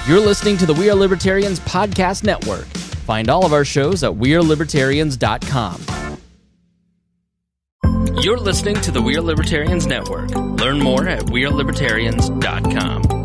You're listening to the We Are Libertarians podcast network. Find all of our shows at wearelibertarians.com. You're listening to the We Are Libertarians network. Learn more at wearelibertarians.com.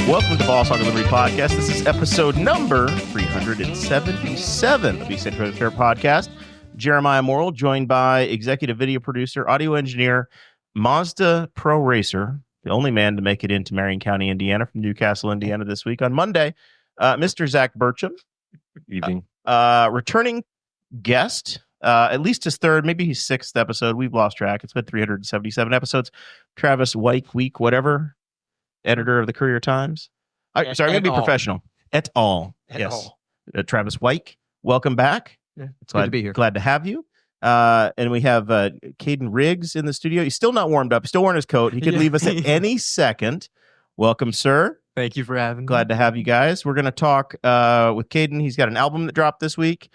Welcome to Boss Hog of Liberty Podcast. This is episode number 377 of the Central Fair Podcast. Jeremiah Morrell, joined by executive video producer, audio engineer, Mazda Pro Racer, the only man to make it into Marion County, Indiana, from Newcastle, Indiana this week on Monday, Mr. Zach Burcham. Evening. Returning guest, at least his third, maybe his sixth episode. We've lost track. It's been 377 episodes. Travis Weik, whatever. Editor of the Courier Times. Sorry, maybe professional. Et al. Yes. Travis Weik, welcome back. Yeah, it's good to be here. Glad to have you. And we have Kaeden Riggs in the studio. He's still not warmed up. He's still wearing his coat. He could leave us at any second. Welcome, sir. Thank you for having me. Glad to have you guys. We're going to talk with Kaeden. He's got an album that dropped this week.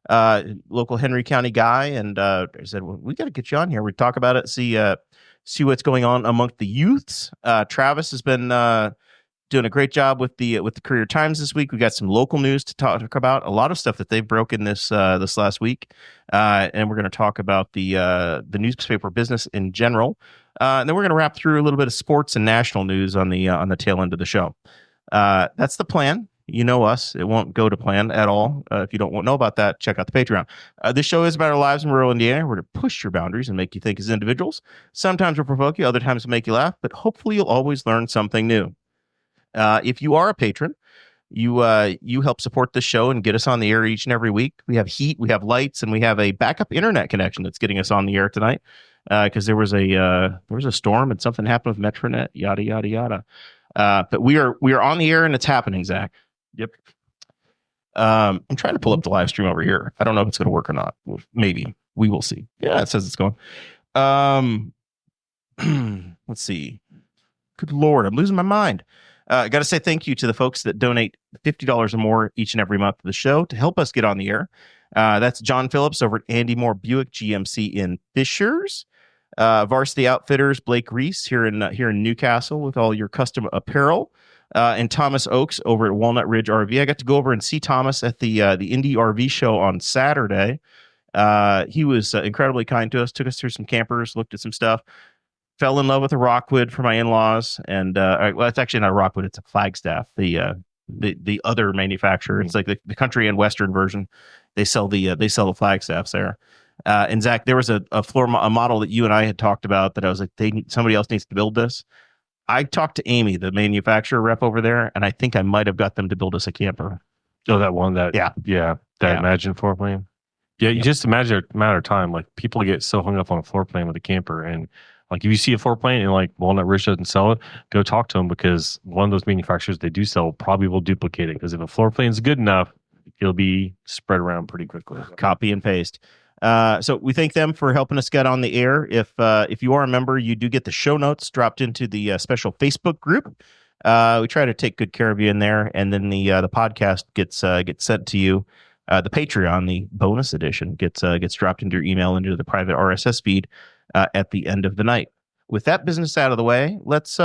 Local Henry County guy. And I said, well, we got to get you on here. We talk about it, see what's going on amongst the youths. Travis has been doing a great job with the Courier Times this week. We got some local news to talk about. A lot of stuff that they've broken this last week, and we're going to talk about the newspaper business in general. And then we're going to wrap through a little bit of sports and national news on the tail end of the show. That's the plan. You know us. It won't go to plan at all. If you don't know about that, check out the Patreon. This show is about our lives in rural Indiana. We're to push your boundaries and make you think as individuals. Sometimes we'll provoke you, other times we'll make you laugh, but hopefully you'll always learn something new. If you are a patron, you help support the show and get us on the air each and every week. We have heat, we have lights, and we have a backup internet connection that's getting us on the air tonight because there was a storm and something happened with Metronet, yada, yada, yada. But we are on the air and it's happening, Zach. Yep. I'm trying to pull up the live stream over here. I don't know if it's going to work or not. Maybe. We will see. Yeah, it says it's going. Let's see. Good Lord, I'm losing my mind. I got to say thank you to the folks that donate $50 or more each and every month to the show to help us get on the air. That's John Phillips over at Andy Moore Buick GMC in Fishers. Varsity Outfitters, Blake Reese here in Newcastle with all your custom apparel. And Thomas Oakes over at Walnut Ridge RV. I got to go over and see Thomas at the Indy RV show on Saturday. He was incredibly kind to us, took us through some campers, looked at some stuff, fell in love with a Rockwood for my in-laws. And well, it's actually not a Rockwood, it's a Flagstaff, the other manufacturer. It's like the country and western version. They sell the Flagstaffs there. And Zach, there was a model that you and I had talked about that I was like, somebody else needs to build this. I talked to Amy, the manufacturer rep over there, and I think I might have got them to build us a camper. Oh, that one that Imagine floor plan. Yeah, you just imagine a matter of time. Like people get so hung up on a floor plan with a camper, and like if you see a floor plan and like Walnut Ridge doesn't sell it, go talk to them because one of those manufacturers they do sell probably will duplicate it because if a floor plan is good enough, it'll be spread around pretty quickly. Copy and paste. So we thank them for helping us get on the air. If you are a member, you do get the show notes dropped into the special Facebook group. We try to take good care of you in there, and then the podcast gets sent to you. The Patreon, the bonus edition, gets dropped into your email into the private RSS feed at the end of the night. With that business out of the way, let's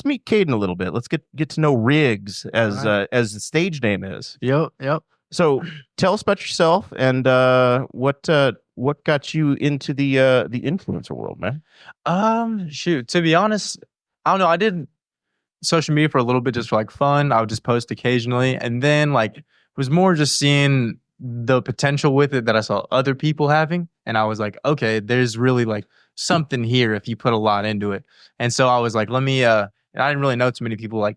meet Kaeden a little bit. Let's get to know RIGGz as the stage name is. Yep. So tell us about yourself and what got you into the influencer world, man. Shoot, to be honest, I don't know. I did social media for a little bit just for like fun. I would just post occasionally, and then like it was more just seeing the potential with it that I saw other people having, and I was like, okay, there's really like something here if you put a lot into it. And so I was like, let me. And I didn't really know too many people like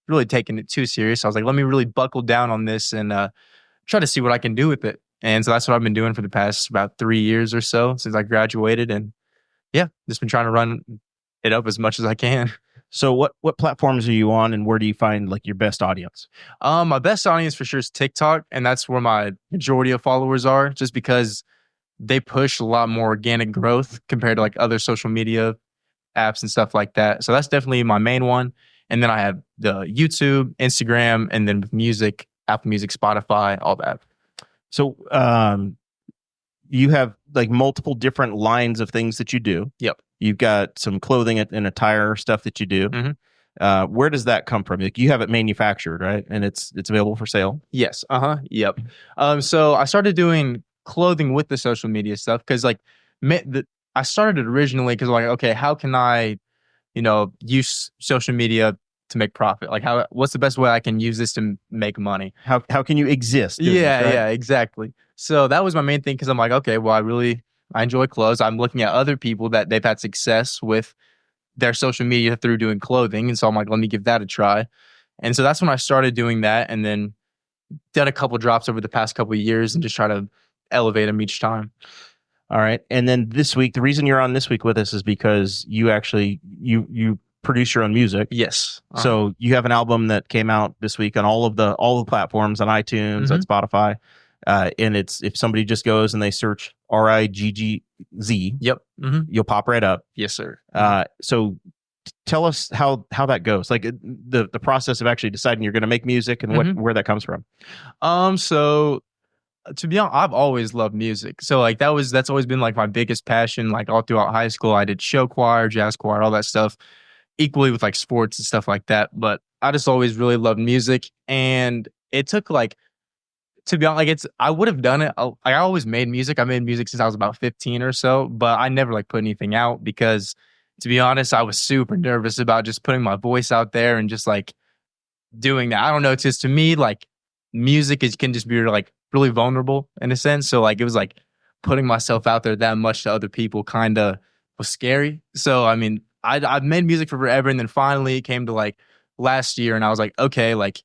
really taking it too serious. I was like, let me really buckle down on this and try to see what I can do with it. And so that's what I've been doing for the past about 3 years or so since I graduated. And yeah, just been trying to run it up as much as I can. So what platforms are you on, and where do you find like your best audience? My best audience for sure is TikTok, and that's where my majority of followers are, just because they push a lot more organic growth compared to like other social media apps and stuff like that. So that's definitely my main one. And then I have the YouTube, Instagram, and then with music, Apple Music, Spotify, all that. So you have like multiple different lines of things that you do. Yep. You've got some clothing and attire stuff that you do. Mm-hmm. Where does that come from? Like, you have it manufactured, right? And it's available for sale. Yes. Yep. So I started doing clothing with the social media stuff because like I started originally because like, okay, how can I, use social media to make profit? Like, what's the best way I can use this to make money? How can you exist? Yeah, exactly. So that was my main thing because I'm like, okay, well, I enjoy clothes. I'm looking at other people that they've had success with their social media through doing clothing. And so I'm like, let me give that a try. And so that's when I started doing that, and then done a couple drops over the past couple of years and just try to elevate them each time. All right. And then this week, the reason you're on this week with us is because you actually, you produce your own music. Yes. So you have an album that came out this week on all the platforms, on iTunes, on Spotify. And it's, if somebody just goes and they search RIGGZ, yep. You'll pop right up. Yes, sir. So tell us how that goes, like the process of actually deciding you're going to make music and where that comes from. So to be honest, I've always loved music. So like that's always been like my biggest passion. Like all throughout high school, I did show choir, jazz choir, all that stuff, equally with like sports and stuff like that. But I just always really loved music, and it took like, to be honest, like I would have done it. I always made music. I made music since I was about 15 or so, but I never like put anything out because, to be honest, I was super nervous about just putting my voice out there and just like doing that. I don't know. It's just, to me, like music can just be like really vulnerable in a sense. So like it was like putting myself out there that much to other people kind of was scary. So I mean, I've made music for forever, and then finally it came to like last year, and I was like, okay, like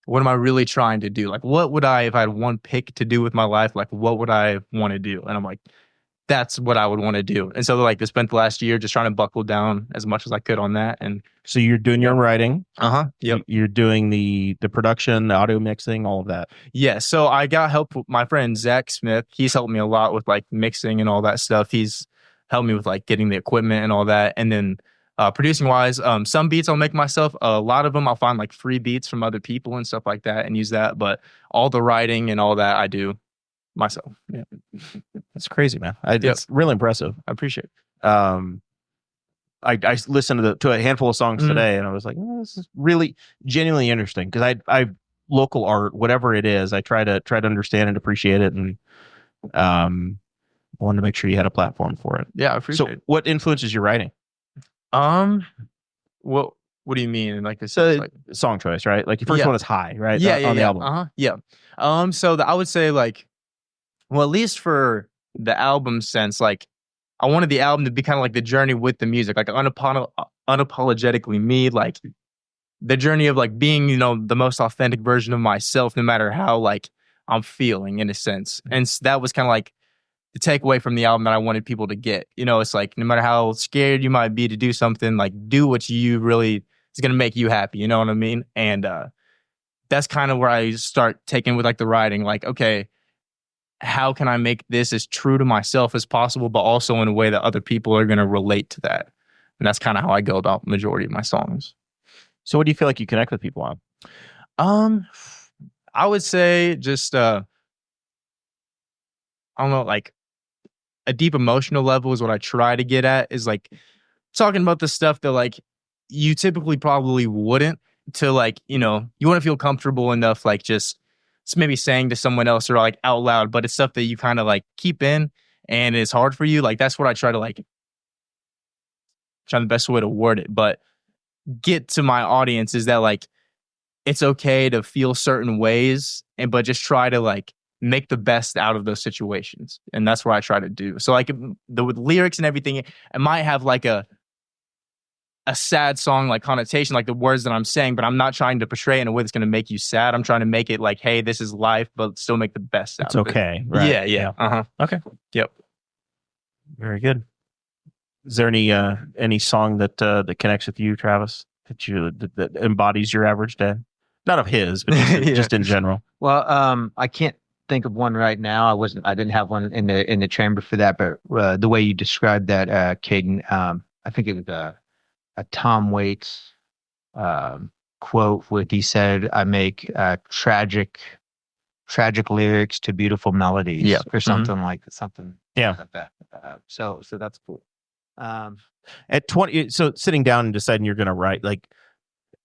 what am I really trying to do? Like what would if I had one pick to do with my life, like what would I want to do? And I'm like, that's what I would want to do. And so like I spent the last year just trying to buckle down as much as I could on that. And so you're doing your own writing. Yep. You're doing the production, the audio mixing, all of that. Yeah. So I got help with my friend Zach Smith. He's helped me a lot with like mixing and all that stuff. He's helped me with like getting the equipment and all that. And then producing wise, some beats I'll make myself. A lot of them I'll find like free beats from other people and stuff like that and use that. But all the writing and all that I do myself. Yeah. That's crazy, man. It's really impressive. I appreciate it. I listened to a handful of songs today, and I was like, this is really genuinely interesting, because I local art, whatever it is, I try to understand and appreciate it, and wanted to make sure you had a platform for it. Yeah, I appreciate it. So what influences your writing? What do you mean? Like this? So like song choice, right? Like your first one is High, right? Yeah, on the album. Yeah. So I would say like, well, at least for the album sense, like I wanted the album to be kind of like the journey with the music, like unapologetically me, like the journey of like being, the most authentic version of myself, no matter how like I'm feeling in a sense. And that was kind of like the takeaway from the album that I wanted people to get. It's like, no matter how scared you might be to do something, like do what you really is going to make you happy. You know what I mean? And that's kind of where I start taking with like the writing, like, okay, how can I make this as true to myself as possible, but also in a way that other people are going to relate to that? And that's kind of how I go about the majority of my songs. So what do you feel like you connect with people on? I would say just, I don't know, like a deep emotional level is what I try to get at, is like talking about the stuff that like you typically probably wouldn't, to like, you want to feel comfortable enough, like just maybe saying to someone else or like out loud, but it's stuff that you kind of like keep in and it's hard for you. Like that's what I try to like, try the best way to word it, but get to my audience is that like, it's okay to feel certain ways, but just try to like make the best out of those situations. And that's what I try to do. So like with lyrics and everything, it might have like a sad song like connotation, like the words that I'm saying, but I'm not trying to portray it in a way that's going to make you sad. I'm trying to make it like, hey, this is life, but still make the best out of it. It's okay. Right. Yeah. Okay. Yep. Very good. Is there any song that connects with you, Travis, that embodies your average day? Not of his, but just in general. Well, I can't think of one right now. I didn't have one in the chamber for that, but the way you described that, Kaeden, I think it was a Tom Waits quote where he said, "I make tragic lyrics to beautiful melodies," or something like something. Yeah. Like that. So that's cool. At 20, so sitting down and deciding you're going to write, like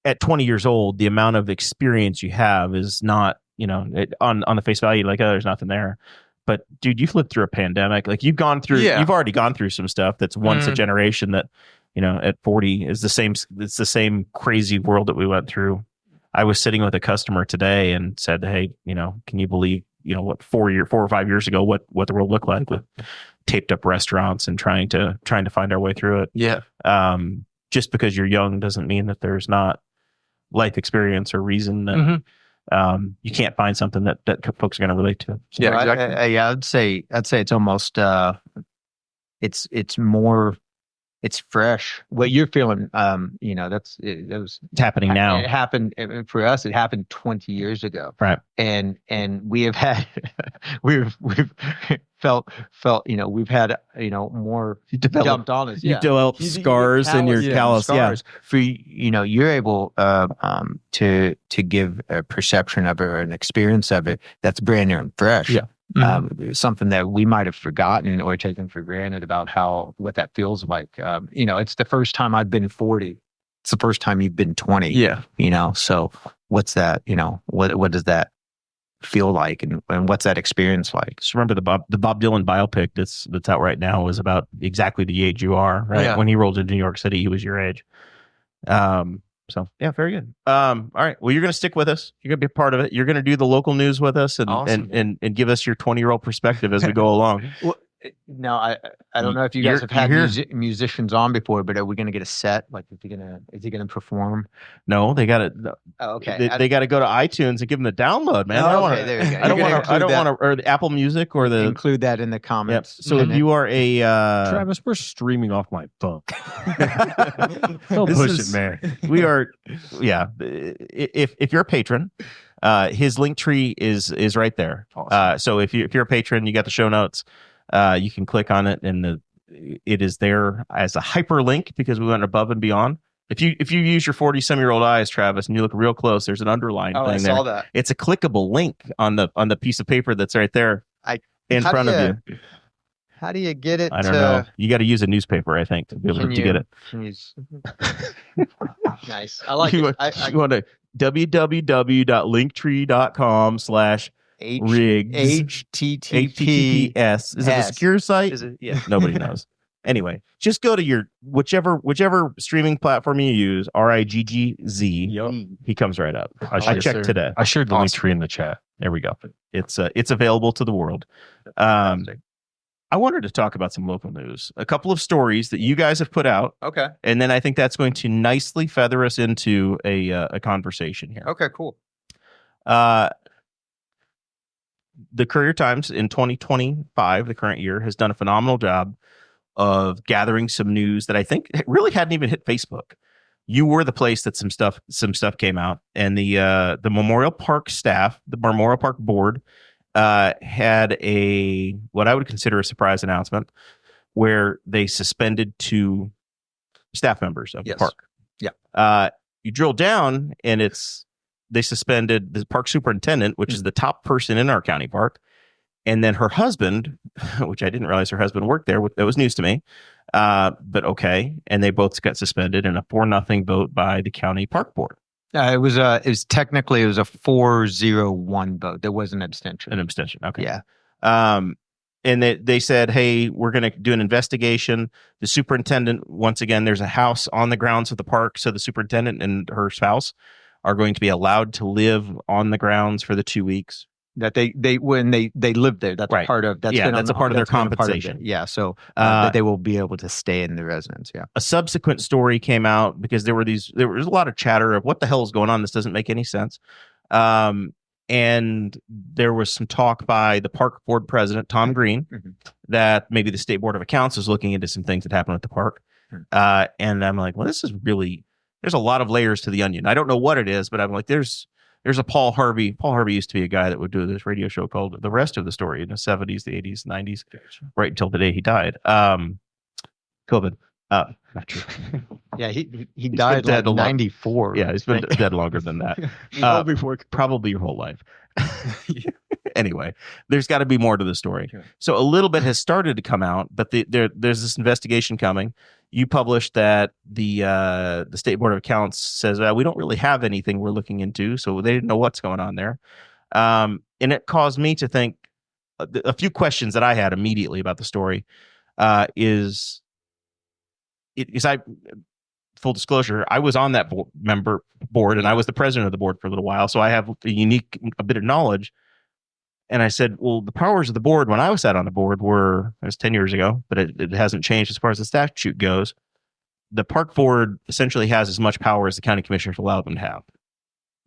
at 20 years old, the amount of experience you have is not, on the face value, like, oh, there's nothing there. But dude, you lived through a pandemic. Like you've already gone through some stuff that's once a generation that, at 40 is the same. It's the same crazy world that we went through. I was sitting with a customer today and said, "Hey, can you believe, what 4 or 5 years ago, what the world looked like with taped up restaurants and trying to find our way through it." Yeah. Just because you're young doesn't mean that there's not life experience or reason that you can't find something that folks are going to relate to. So, Yeah, exactly. I'd say it's almost it's more. It's fresh. What you're feeling, it's happening now. It happened for us. It happened 20 years ago, right? And we have had, we've felt, we've had, more dumped on us. You develop scars in your callus. Scars. For you're able to give a perception of it or an experience of it that's brand new and fresh. Yeah. Something that we might have forgotten or taken for granted about what that feels like. It's the first time I've been 40. It's the first time you've been 20. Yeah. So what's that? What does that feel like, and what's that experience like? Just remember the Bob Dylan biopic that's out right now is about exactly the age you are. Right. Yeah. When he rolled into New York City, he was your age. So yeah, very good. All right. Well, you're going to stick with us. You're going to be a part of it. You're going to do the local news with us and Awesome. and give us your 20-year-old perspective as we go along. Well, now I don't know if you guys have had musicians on before, but are we going to get a set? Like, is he gonna perform? No, they got to. Oh, okay. They got to go to iTunes and give them the download, man. There you go. I don't want to, or the Apple Music or the. Include that in the comments. Yep. So if you are a Travis, we're streaming off my phone. Don't push it, man. We are, yeah. If you're a patron, his link tree is right there. Awesome. So if you're a patron, you got the show notes. You can click on it, and it is there as a hyperlink because we went above and beyond. If you use your 40-some-year-old eyes, Travis, and you look real close, there's an underlined thing there. I saw that. It's a clickable link on the piece of paper that's right there in front of you. How do you get it? I don't know. You got to use a newspaper, I think, to be able to get it. Nice. I like it. You want to www.linktree.com/RIGGz. HTTPS. Is it a secure site? Yeah. Nobody knows. Anyway, just go to your whichever streaming platform you use, RIGGZ. Yep. He comes right up. I checked today. I shared the link tree in the chat. There we go. It's available to the world. I wanted to talk about some local news. A couple of stories that you guys have put out. Okay. And then I think that's going to nicely feather us into a conversation here. Okay, cool. The Courier Times in 2025, the current year, has done a phenomenal job of gathering some news that I think really hadn't even hit Facebook. You were the place that some stuff came out, and the Memorial Park staff, the Memorial Park board, had what I would consider a surprise announcement where they suspended 2 staff members of the park. Yeah. You drill down, and they suspended the park superintendent, which is the top person in our county park, and then her husband, which I didn't realize her husband worked there. That was news to me. But okay, and they both got suspended in a 4-0 vote by the county park board. It was technically a 4-0-1 vote. There was an abstention. An abstention. Okay. Yeah. And they said, hey, we're going to do an investigation. The superintendent, once again, there's a house on the grounds of the park, so the superintendent and her spouse are going to be allowed to live on the grounds for the 2 weeks. That they when they live there. That's right. a part of that's a part of their compensation. Yeah, so that they will be able to stay in the residence. Yeah. A subsequent story came out because there was a lot of chatter of what the hell is going on. This doesn't make any sense. And there was some talk by the park board president, Tom Green, that maybe the state board of accounts is looking into some things that happened at the park. And I'm like, well, this is really, there's a lot of layers to the onion. I don't know what it is, but I'm like, there's There's a Paul Harvey. Paul Harvey used to be a guy that would do this radio show called The Rest of the Story in the 70s, the 80s, 90s, right until the day he died. COVID. Not true. Yeah, he died dead like a lot. 94. Yeah, he's been dead longer than that. Probably your whole life. Anyway, there's got to be more to the story. Sure. So a little bit has started to come out, but there's this investigation coming. You published that the State Board of Accounts says we don't really have anything we're looking into, so they didn't know what's going on there. And it caused me to think a few questions that I had immediately about the story. Full disclosure, I was on that board, and I was the president of the board for a little while, so I have a bit of knowledge. And I said, well, the powers of the board when I sat on the board it was 10 years ago, but it hasn't changed as far as the statute goes. The park board essentially has as much power as the county commissioners allow them to have.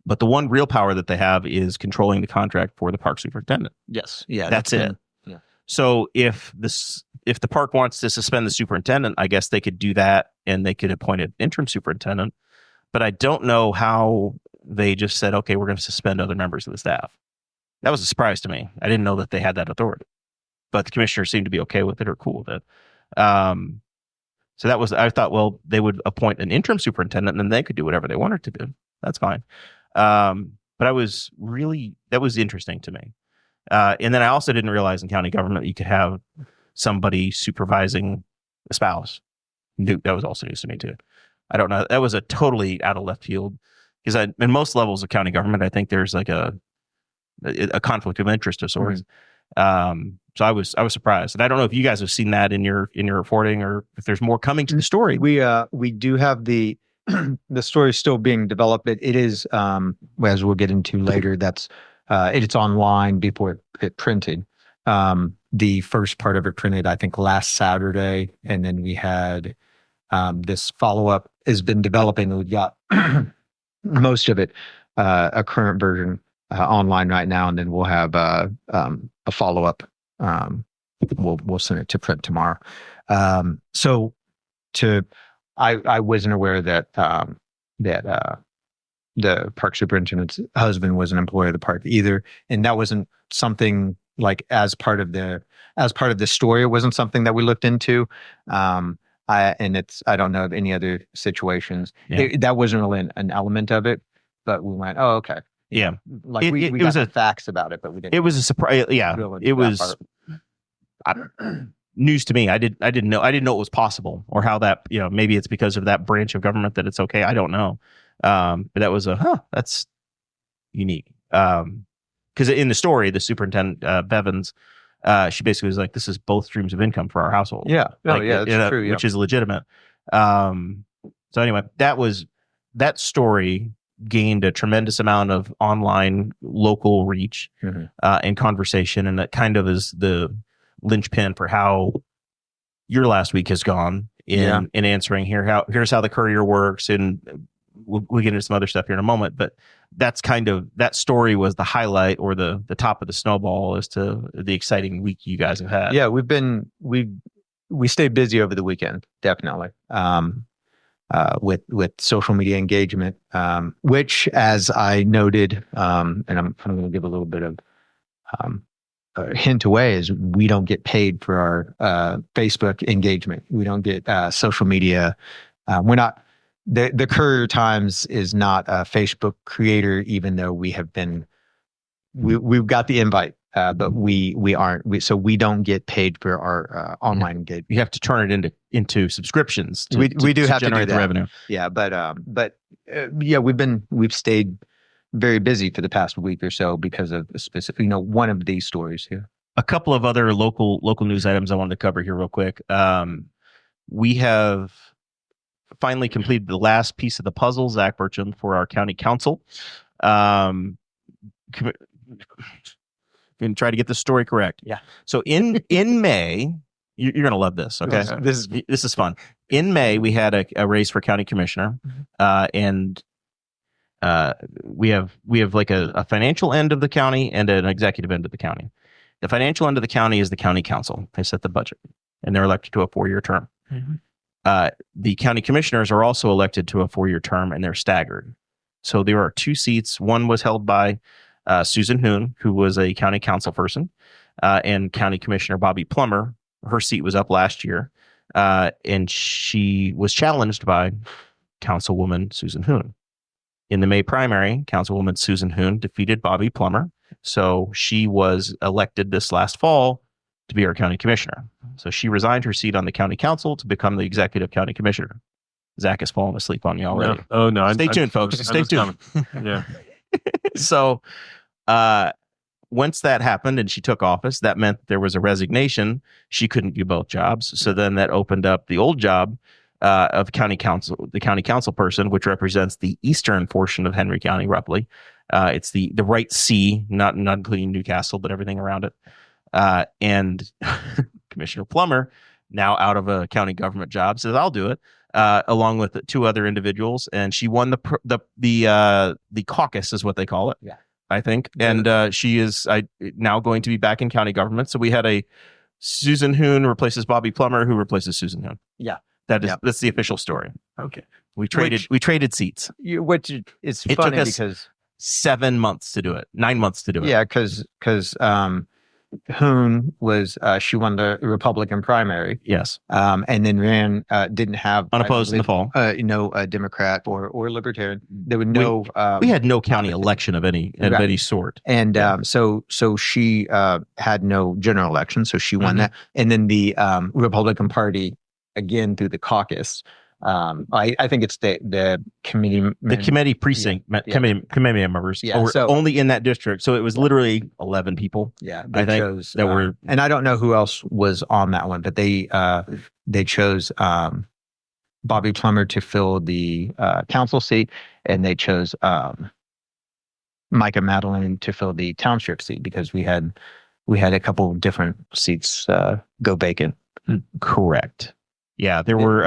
But the one real power that they have is controlling the contract for the park superintendent. Yes. Yeah. That's it. Yeah. So if the park wants to suspend the superintendent, I guess they could do that, and they could appoint an interim superintendent. But I don't know how they just said, okay, we're going to suspend other members of the staff. That was a surprise to me. I didn't know that they had that authority, but the commissioners seemed to be okay with it or cool with it. So I thought, well, they would appoint an interim superintendent and then they could do whatever they wanted to do. That's fine. But that was interesting to me. And then I also didn't realize in county government you could have somebody supervising a spouse. That was also news to me too. I don't know. That was a totally out of left field, because in most levels of county government, I think there's like a conflict of interest of sorts. Mm-hmm. So I was surprised, and I don't know if you guys have seen that in your reporting, or if there's more coming to the story. We do have the story still being developed. It is, as we'll get into later, it's online before it printed. The first part of it printed, I think, last Saturday, and then we had this follow-up has been developing. We've got most of it, a current version online right now, and then we'll have a follow-up. We'll send it to print tomorrow. I wasn't aware that the park superintendent's husband was an employee of the park either, and that wasn't something like as part of the story. It wasn't something that we looked into. I don't know of any other situations. Yeah. That wasn't really an element of it, but we went, oh, okay. Yeah, Like we got the facts about it, but we didn't. It was a surprise. Yeah, it was news to me. I didn't know it was possible, or how that, maybe it's because of that branch of government that it's okay. I don't know. But that was that's unique. Because in the story, the superintendent, Bevins, she basically was like, this is both streams of income for our household. Yeah. That's true. Yeah. Which is legitimate. So anyway, that story gained a tremendous amount of online local reach, mm-hmm. And conversation. And that kind of is the linchpin for how your last week has gone in answering here's how the Courier works. And we'll get into some other stuff here in a moment, but that's that story was the highlight, or the top of the snowball as to the exciting week you guys have had. Yeah, we stayed busy over the weekend, definitely. With social media engagement, which, as I noted, and I'm going to give a little bit of a hint away, is we don't get paid for our Facebook engagement. We don't get social media. We're not. The Courier Times is not a Facebook creator, even though we have been. We've got the invite, but we aren't. So we don't get paid for our online engagement. You have to turn it into subscriptions. We do have to generate do that. The revenue. Yeah, but we've stayed very busy for the past week or so because of a specific, one of these stories here. A couple of other local news items I wanted to cover here real quick. We have finally completed the last piece of the puzzle, Zach Burcham, for our county council. Going to try to get the story correct. Yeah. So in May, you're going to love this. Okay. This is fun. In May, we had a race for county commissioner, and we have like a financial end of the county and an executive end of the county. The financial end of the county is the county council. They set the budget, and they're elected to a 4-year term. Mm-hmm. The county commissioners are also elected to a 4-year term, and they're staggered. So there are 2 seats. One was held by Susan Hoon, who was a county council person, and County Commissioner Bobby Plummer. Her seat was up last year, and she was challenged by Councilwoman Susan Hoon. In the May primary, Councilwoman Susan Hoon defeated Bobby Plummer, so she was elected this last fall to be our county commissioner. So she resigned her seat on the county council to become the executive county commissioner. Zach has fallen asleep on you already. No. Oh no! Stay tuned, folks. Stay tuned. Yeah. So, once that happened and she took office, that meant there was a resignation. She couldn't do both jobs. So then that opened up the old job of the county council person, which represents the eastern portion of Henry County, roughly. It's the right sea, not including Newcastle, but everything around it. And Commissioner Plummer, now out of a county government job, says, "I'll do it," along with 2 other individuals, and she won the caucus, is what they call it. Yeah. I think, and she is now going to be back in county government. So we had a Susan Hoon replaces Bobby Plummer, who replaces Susan Hoon. Yeah. That's the official story. Okay. We traded seats. Which is It funny took us because 7 months to do it, 9 months to do it. yeah, because Hoon was she won the Republican primary, Yes. and then didn't have Unopposed in the fall. A Democrat or Libertarian. There were no. We had no county election of any sort. And so she had no general election, so she won that. And then the Republican Party, again through the caucus, I think it's the committee, The committee precinct, committee members were only in that district. So it was literally 11 people. Yeah, I think chose, that were, and I don't know who else was on that one, but they chose Bobby Plummer to fill the council seat, and they chose Micah Madeline to fill the township seat because we had a couple different seats go vacant. correct. Yeah, there were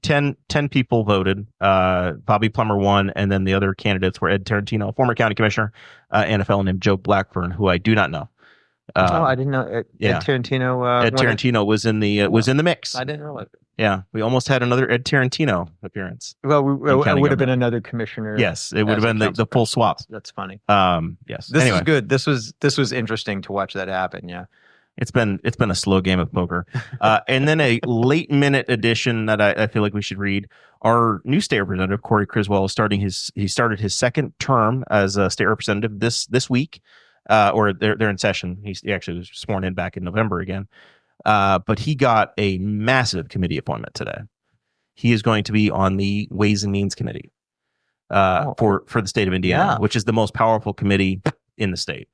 10 people voted. Bobby Plummer won, and then the other candidates were Ed Tarantino, former county commissioner, and a fellow named Joe Blackburn, who I do not know. I didn't know. Ed Tarantino. Ed Tarantino was in the mix. I didn't realize. Yeah, we almost had another Ed Tarantino appearance. Well, it would have been government. another commissioner. Yes, it would have been the full swap. That's funny. Yes. This Anyway, is good. This was interesting to watch that happen. Yeah. it's been a slow game of poker. And then a late minute addition that I feel like we should read. Our new state representative, Corey Criswell, is he started his second term as a state representative this week, or they're in session. He actually was sworn in back in November again. But he got a massive committee appointment today. He is going to be on the Ways and Means Committee for the state of Indiana, which is the most powerful committee in the state.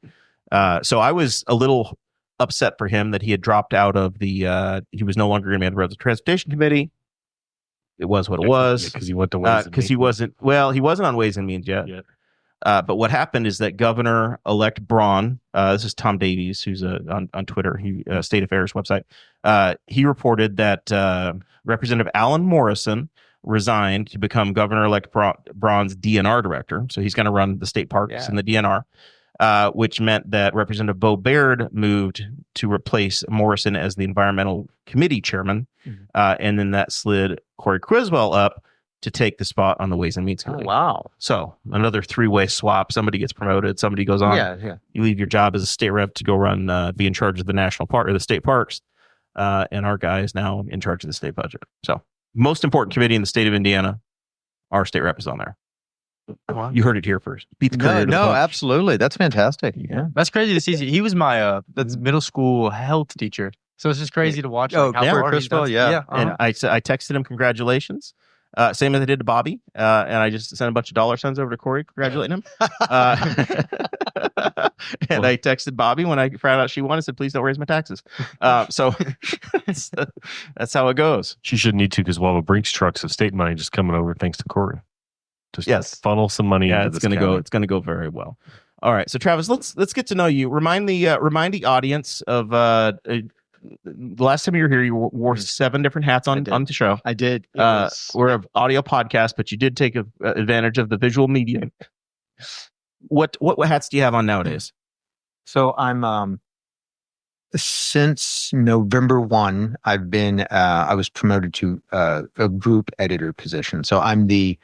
So I was a little upset for him that he had dropped out of the he was no longer going to be on the Roads and Transportation Committee. It was what it was. Because he went to Ways and because he wasn't on Ways and Means yet. But what happened is that Governor-elect Braun, this is Tom Davies, who's on Twitter, State Affairs website, he reported that Representative Alan Morrison resigned to become Governor-elect Braun's DNR director. So he's going to run the state parks and the DNR, which meant that Representative Bo Baird moved to replace Morrison as the Environmental Committee chairman. And then that slid Corey Criswell up to take the spot on the Ways and Means Committee. Oh, wow. So another 3-way swap. Somebody gets promoted. Somebody goes on. Yeah. You leave your job as a state rep to go be in charge of the national park or the state parks. And our guy is now in charge of the state budget. So most important committee in the state of Indiana, our state rep is on there. You heard it here first. Beat the Courier to the punch. Absolutely. That's fantastic. Yeah. That's crazy to see. He was my middle school health teacher. So it's just crazy to watch. Oh, how far he's done. And I texted him congratulations. Same as I did to Bobby. And I just sent a bunch of dollar signs over to Corey congratulating him. And I texted Bobby when I found out she won. I said, please don't raise my taxes. So that's how it goes. She shouldn't need to because we'll have a Brinks trucks of state money just coming over thanks to Corey. Just funnel some money. Yeah, into it's going to go. It's going to go very well. All right. So Travis, let's get to know you. Remind the audience of the last time you were here, you wore 7 different hats on the show. I did. We're an audio podcast, but you did take advantage of the visual media. What hats do you have on nowadays? So I'm since November 1, I've been I was promoted to a group editor position. So I'm the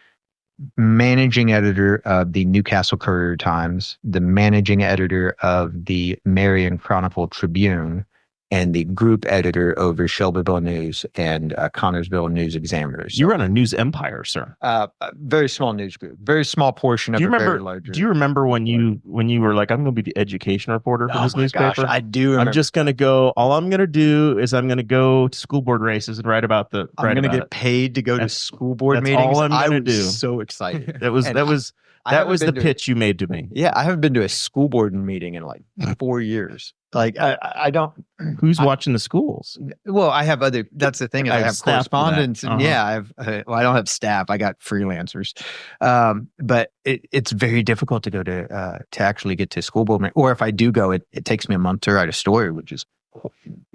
managing editor of the Newcastle Courier Times, the managing editor of the Marion Chronicle Tribune, and the group editor over Shelbyville News and Connorsville News Examiner. So, You run a news empire, sir. a very small news group, very small portion of Do you a very remember? large. Do you remember when you were like, I'm going to be the education reporter for this newspaper? Gosh, I do remember. I'm just going to go. All I'm going to do is I'm going to go to school board races and write about the. I'm going to get it. paid to go to That's- school board that's meetings. all I'm I gonna was do. so excited. That was And that was I that haven't was the been to- pitch you made to me. Yeah, I haven't been to a school board meeting in like 4 years. Like I don't. Who's watching the schools? Well, I have other. That's the thing. Is I I have have staff for that. correspondence. And Uh-huh. yeah, I have. Well, I don't have staff. I got freelancers. But it's very difficult to go to actually get to school board. Or if I do go, it takes me a month to write a story, which is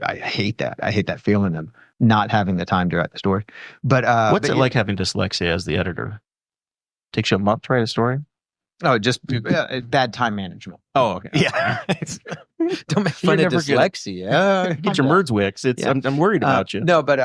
I hate that. I hate that feeling of not having the time to write the story. But What's but it like having dyslexia as the editor? Takes you a month to write a story. Oh, just bad time management. Oh, okay. Yeah. Don't make fun You're of never good. dyslexia. Get your Merdswicks. It's Yeah. I'm worried about you. No, but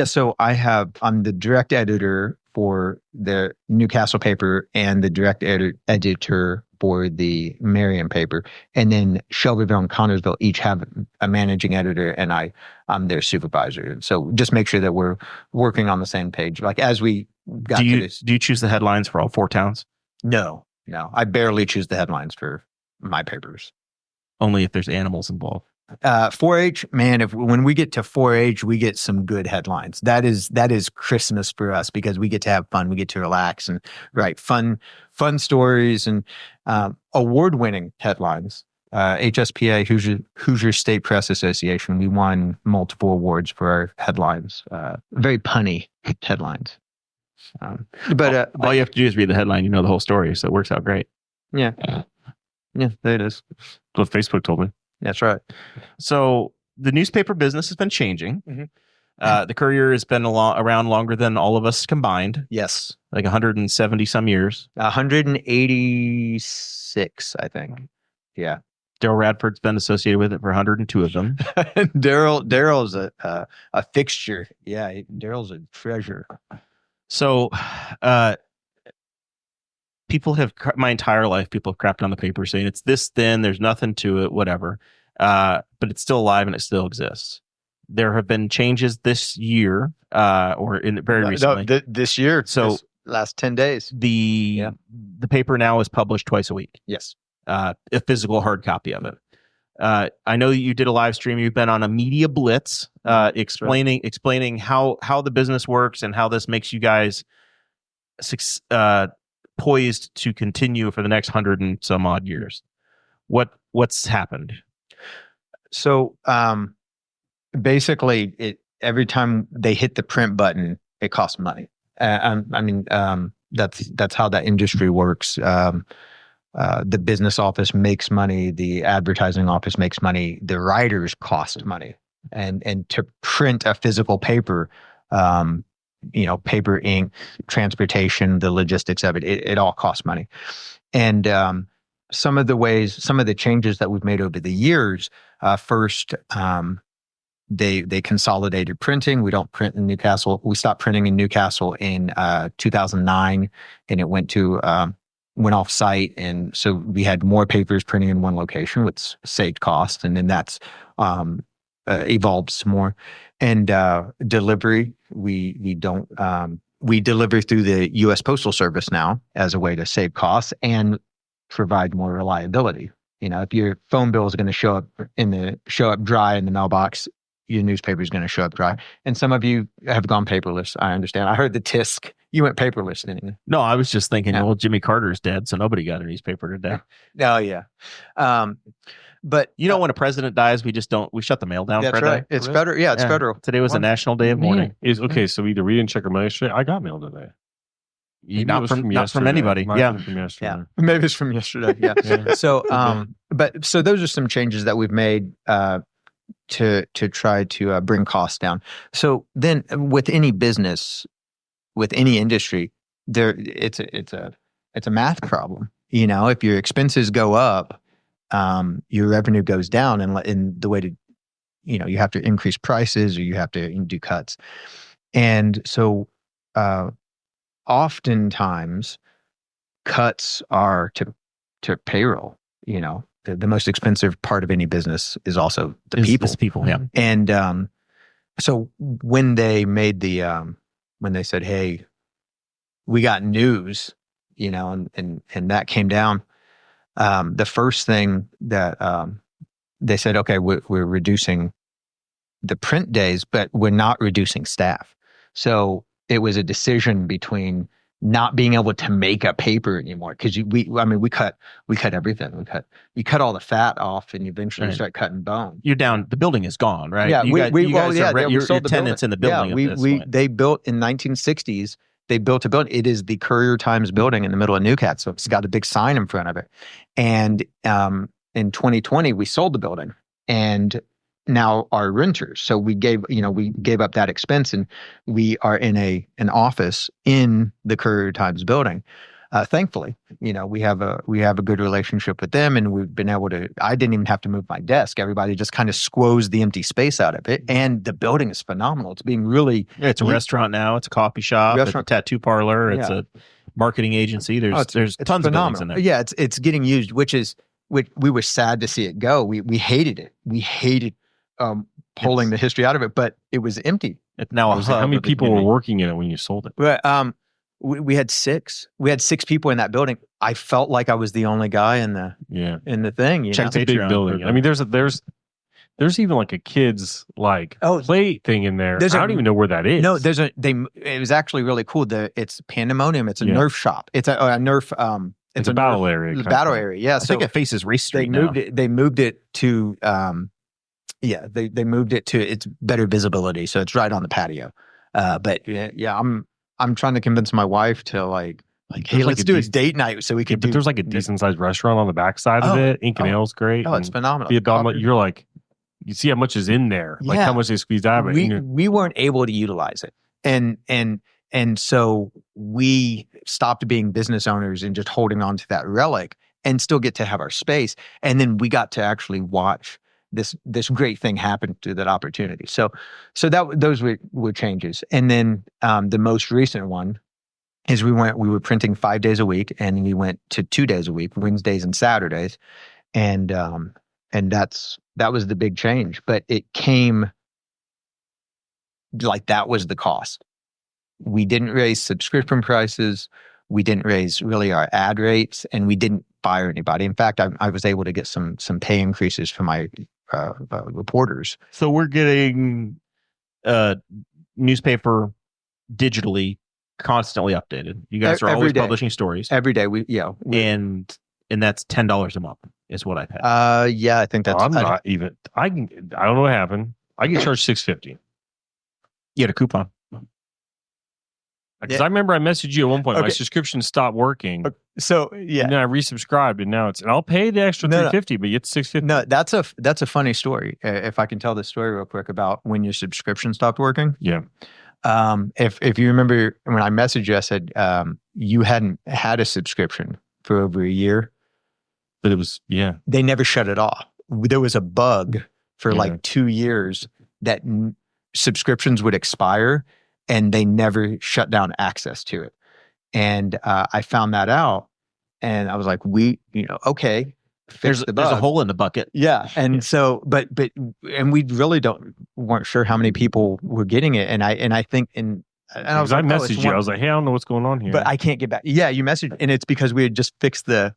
so I'm the direct editor for the Newcastle paper and the direct editor for the Marion paper. And then Shelbyville and Connorsville each have a managing editor, and I'm their supervisor. So just make sure that we're working on the same page. Like as we got Do to you this. do you choose the headlines for all 4 towns? No, I barely choose the headlines for my papers. Only if there's animals involved. 4-H, man, when we get to 4-H, we get some good headlines. That is Christmas for us because we get to have fun. We get to relax and write fun stories and award-winning headlines. HSPA, Hoosier State Press Association, we won multiple awards for our headlines. Very punny headlines. But All you have to do is read the headline. You know the whole story, so it works out great. yeah, there it is. That's what Facebook told me. That's right. So the newspaper business has been changing. Mhm. The Courier has been around longer than all of us combined, Yes. like 170 some years. 186, I think. Yeah. Daryl Radford's been associated with it for 102 of them. Daryl's a fixture. Yeah, Daryl's a treasure. So, people have my entire life. People have crapped on the paper saying it's this thin. There's nothing to it. Whatever. But it's still alive and it still exists. There have been changes this year, or very recently. This year. So- this last 10 days. The paper now is published twice a week. Yes. A physical hard copy of it. I know that you did a live stream. You've been on a media blitz, explaining how the business works and how this makes you guys poised to continue for the next 100 and some odd years. What's happened? So basically, every time they hit the print button, it costs money. That's how that industry works. The business office makes money. The advertising office makes money. The writers cost money, and to print a physical paper, paper, ink, transportation, the logistics of it all costs money. And some of the changes that we've made over the years, first, they consolidated printing. We don't print in Newcastle. We stopped printing in Newcastle in 2009, and it went off site. And so we had more papers printing in one location, which saved cost. And then that's evolved some more. And delivery, we don't, we deliver through the U.S. Postal Service now as a way to save costs and provide more reliability. If your phone bill is going to show up dry in the mailbox, your newspaper is going to show up dry. And some of you have gone paperless. I understand. I heard the tisk. You went paperless, didn't you? No, I was just thinking, Yeah. well, Jimmy Carter's dead, so nobody got a newspaper today. Oh, yeah. But When a president dies, we shut the mail down That's for a right. day. It's federal. Yeah, it's Yeah. federal. Today was a national day of mourning. Is okay. So either we didn't check our mail yesterday. I got mail today. Maybe it Not was from yesterday. anybody. Might Yeah. have been from yesterday. Yeah. Maybe it's from yesterday. Yeah. Yeah. So, so those are some changes that we've made to try to bring costs down. So then, with any business, with any industry, it's a math problem. If your expenses go up, your revenue goes down, and the way to, you have to increase prices or you have to do cuts, and so. oftentimes cuts are to payroll. You know, the most expensive part of any business is also the people. It's people, yeah. And so when they made when they said, "Hey, we got news," you know, and that came down, the first thing that they said, "Okay, we're reducing the print days, but we're not reducing staff." So it was a decision between not being able to make a paper anymore, because we cut everything. You cut all the fat off, and you eventually start cutting bone. You're down. The building is gone, right? Yeah, you guys are we sold the tenants building. in the building. Yeah, they built in 1960s. They built a building. It is the Courier Times building in the middle of Newcastle. It's got a big sign in front of it. And in 2020, we sold the building, and now our renters. So we gave up that expense, and we are in an office in the Courier Times building. Thankfully, you know, we have a good relationship with them, and we've been able to. I didn't even have to move my desk. Everybody just kind of squoze the empty space out of it, and the building is phenomenal. It's being really. Yeah, it's a restaurant now. It's a coffee shop. It's a tattoo parlor. It's a marketing agency. There's tons of buildings in there. Yeah, it's getting used, which we were sad to see it go. We hated it. We hated pulling the history out of it, but it was empty. It's now how many people were working in it when you sold it? But we had 6. We had 6 people in that building. I felt like I was the only guy in the thing. You know? It's a big building. I mean, there's even like a kids play thing in there. I don't even know where that is. No, it was actually really cool. It's Pandemonium. It's a Nerf shop. It's a Nerf. It's a battle area. It's a battle area. Yeah. I think it faces Race Street. They moved it to. They moved it to its better visibility, so it's right on the patio. But yeah, I'm trying to convince my wife to like hey, let's do a date night so we can. But there's like a decent sized restaurant on the backside of it. Ink and Ale's great. Oh, it's phenomenal. You're like, you see how much is in there, like how much they squeezed out of it. We weren't able to utilize it, and so we stopped being business owners and just holding on to that relic, and still get to have our space. And then we got to actually watch this great thing happened through that opportunity. So those were changes. And then the most recent one is we were printing 5 days a week, and we went to 2 days a week, Wednesdays and Saturdays. And that was the big change. But it came like that was the cost. We didn't raise subscription prices. We didn't raise really our ad rates, and we didn't fire anybody. In fact, I was able to get some pay increases for my reporters. So we're getting newspaper digitally constantly updated. You guys are always publishing stories every day. And that's $10 a month is what I've had. Yeah, I think that's. I'm not even. I don't know what happened. I get charged $6.50. You had a coupon. Because I remember I messaged you at one point. My subscription stopped working. So yeah, and then I resubscribed, and now and I'll pay the extra $3.50, but it's $6.50. No, that's a funny story. If I can tell this story real quick about when your subscription stopped working. Yeah. If you remember when I messaged you, I said you hadn't had a subscription for over a year. But it was They never shut it off. There was a bug for like 2 years that subscriptions would expire, and they never shut down access to it. And I found that out, and I was like, okay, there's a hole in the bucket. Yeah. And so, but we really weren't sure how many people were getting it. And I think, and I was like, messaged you. I was like, hey, I don't know what's going on here. But I can't get back. Yeah, you messaged, and it's because we had just fixed the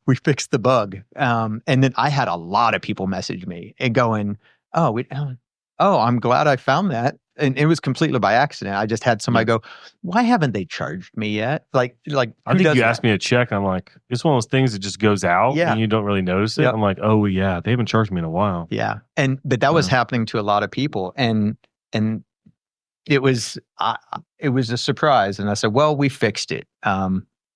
bug. And then I had a lot of people message me and going, I'm glad I found that. And it was completely by accident. I just had somebody go, why haven't they charged me yet? Like I think you asked me to check. I'm like, it's one of those things that just goes out and you don't really notice it. Yep. I'm like, oh yeah, they haven't charged me in a while. Yeah. But that was happening to a lot of people. And it was a surprise. And I said, well, we fixed it.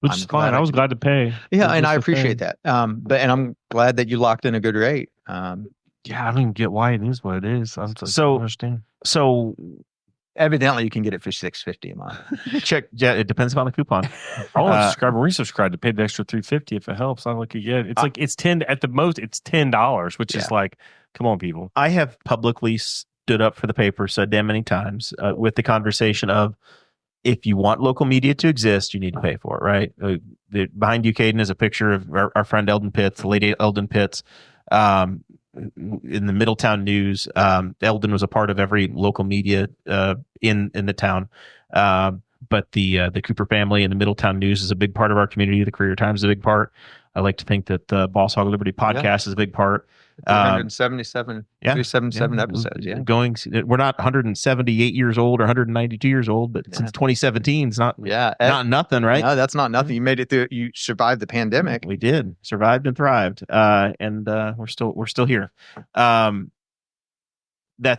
Which is fine. I was glad to pay. Yeah. And I appreciate that. And I'm glad that you locked in a good rate. Yeah, I don't even get why it is what it is. I don't understand. So evidently you can get it for $6.50 a month. Check. Yeah, it depends upon the coupon. I want to subscribe and resubscribe to pay the extra $3.50 if it helps. I like it. Yeah, it's like it's $10 at the most. It's $10, which is like, come on, people. I have publicly stood up for the paper so damn many times with the conversation of if you want local media to exist, you need to pay for it, right? Behind you, Kaeden, is a picture of our friend Eldon Pitts, the late Eldon Pitts, in the Middletown News. Eldon was a part of every local media in the town. But the Cooper family and the Middletown News is a big part of our community. The Courier Times is a big part. I like to think that the Boss Hog Liberty podcast is a big part. 377 episodes. Yeah. We're not 178 years old or 192 years old, but since 2017, it's not nothing, right? No, that's not nothing. You made it through. You survived the pandemic. We did, survived and thrived, and we're still here. That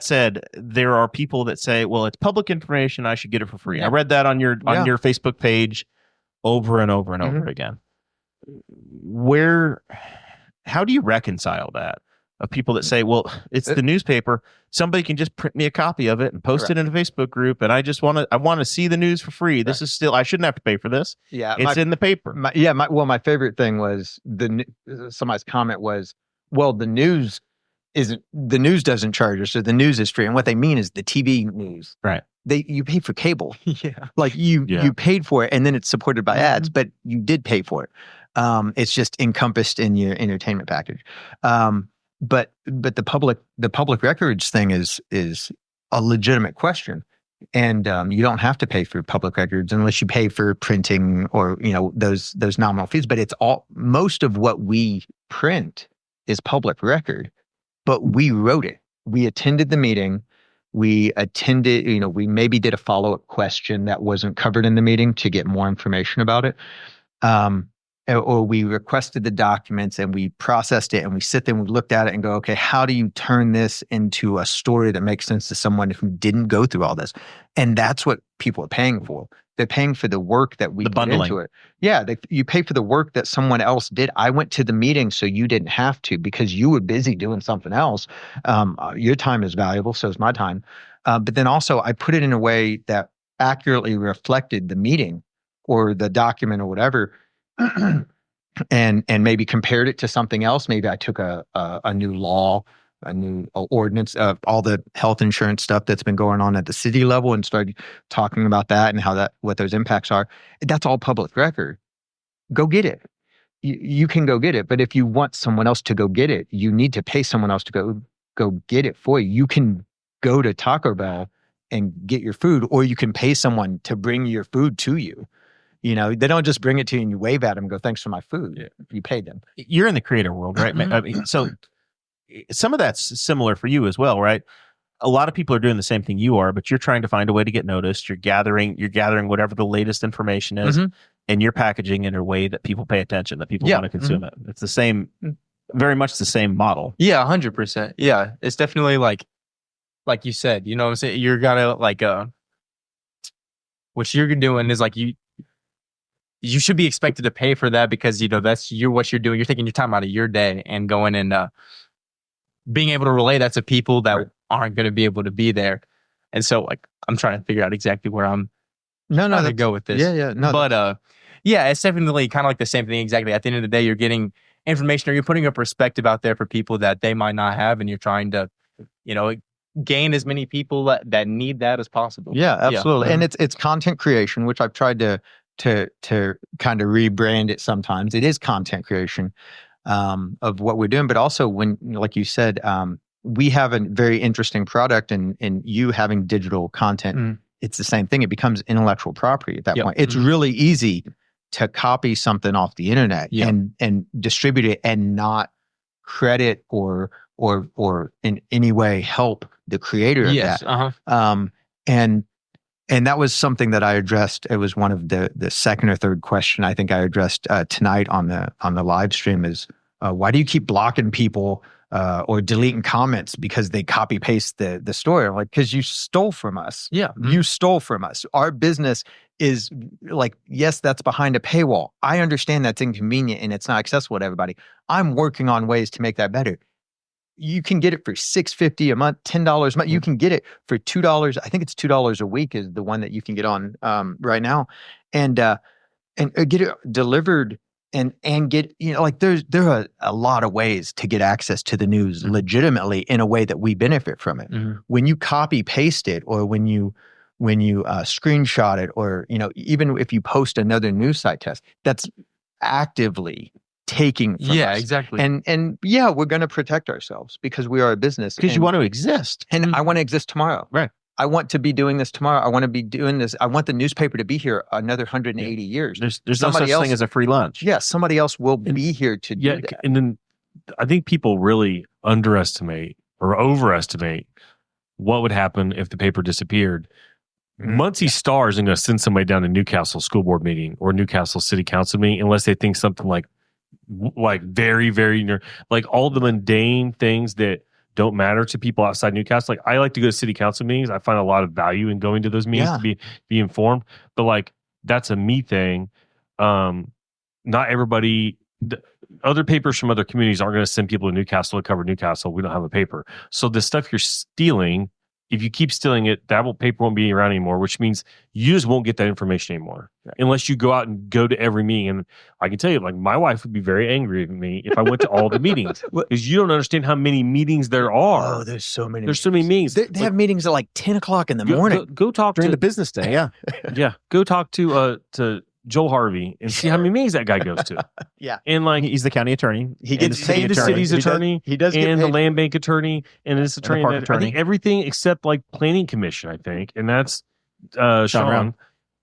said, there are people that say, "Well, it's public information. I should get it for free." I read that on your Facebook page over and over and over again. How do you reconcile that? Of people that say, well, it's the newspaper. Somebody can just print me a copy of it and post it in a Facebook group, and I want to see the news for free. This is still, I shouldn't have to pay for this. Yeah, it's in the paper. My favorite thing was somebody's comment was, well, the news doesn't charge us, so the news is free. And what they mean is the TV news. Right. You pay for cable. Like you paid for it, and then it's supported by ads, but you did pay for it. It's just encompassed in your entertainment package. But the public records thing is a legitimate question, and you don't have to pay for public records unless you pay for printing or those nominal fees. But it's most of what we print is public record, but we wrote it. We attended the meeting. We attended. We maybe did a follow-up question that wasn't covered in the meeting to get more information about it. Or we requested the documents and we processed it and we sit there and we looked at it and go, okay, how do you turn this into a story that makes sense to someone who didn't go through all this? And that's what people are paying for. They're paying for the work that we put into it. Yeah, you pay for the work that someone else did. I went to the meeting so you didn't have to because you were busy doing something else. Your time is valuable, so is my time. But then also I put it in a way that accurately reflected the meeting or the document or whatever. and maybe compared it to something else. Maybe I took a new law, a new ordinance of all the health insurance stuff that's been going on at the city level and started talking about that and what those impacts are. That's all public record. Go get it. You can go get it. But if you want someone else to go get it, you need to pay someone else to go get it for you. You can go to Taco Bell and get your food, or you can pay someone to bring your food to you. They don't just bring it to you and you wave at them and go, thanks for my food. Yeah. You paid them. You're in the creator world, right? I mean, so some of that's similar for you as well, right? A lot of people are doing the same thing you are, but you're trying to find a way to get noticed. You're gathering whatever the latest information is, and you're packaging in a way that people pay attention, that people want to consume it. It's the same, very much the same model. Yeah, 100%. Yeah, it's definitely like you said, what I'm saying? You're gotta what you're doing is you should be expected to pay for that because that's what you're doing. You're taking your time out of your day and going and being able to relay that to people that aren't going to be able to be there. And so I'm trying to figure out exactly where I'm trying to go with this. But it's definitely kind of like the same thing exactly. At the end of the day, you're getting information or you're putting a perspective out there for people that they might not have, and you're trying to gain as many people that need that as possible. Yeah, absolutely. Yeah. And it's content creation, which I've tried to kind of rebrand it sometimes. It is content creation of what we're doing, but also when, like you said, we have a very interesting product and you having digital content, it's the same thing. It becomes intellectual property at that point. It's really easy to copy something off the internet and distribute it and not credit or in any way help the creator of that. And that was something that I addressed. It was one of the second or third question I think I addressed tonight on the live stream is why do you keep blocking people or deleting comments because they copy paste the story? I'm like, because you stole from us. Yeah, you stole from us. Our business is yes, that's behind a paywall. I understand that's inconvenient and it's not accessible to everybody. I'm working on ways to make that better. You can get it for $6.50 a month, $10 a month. You can get it for $2. I think it's $2 a week is the one that you can get on right now, and get it delivered and get there are a lot of ways to get access to the news legitimately in a way that we benefit from it. When you copy paste it or when you screenshot it, or even if you post another news site test, that's actively taking from us. Exactly. And yeah, we're going to protect ourselves because we are a business. Because you want to exist. And I want to exist tomorrow. Right. I want to be doing this tomorrow. I want to be doing this. I want the newspaper to be here another 180 years. There's no such thing as a free lunch. Yeah, somebody else will be here to do that. And then I think people really underestimate or overestimate what would happen if the paper disappeared. Muncie Star isn't going to send somebody down to Newcastle school board meeting or Newcastle city council meeting unless they think something like very, very, like all the mundane things that don't matter to people outside Newcastle. Like I like to go to city council meetings. I find a lot of value in going to those meetings to be informed. But like that's a me thing. Not everybody. Other papers from other communities aren't going to send people to Newcastle to cover Newcastle. We don't have a paper. So the stuff you're stealing, if you keep stealing it, paper won't be around anymore, which means you just won't get that information anymore unless you go out and go to every meeting. And I can tell you, like my wife would be very angry at me if I went to all the meetings because you don't understand how many meetings there are. Oh, there's so many. There's so many meetings. They have meetings at like 10 o'clock in the morning. Go talk during the business day. Yeah. Yeah. Go talk to Joel Harvey and see how many meetings that guy goes to. Yeah. And like he's the county attorney. He gets paid the city's attorney. He does get and paid. the land bank attorney and his attorney. park And I attorney. think everything except like planning commission, I think. And that's Sean. Brown.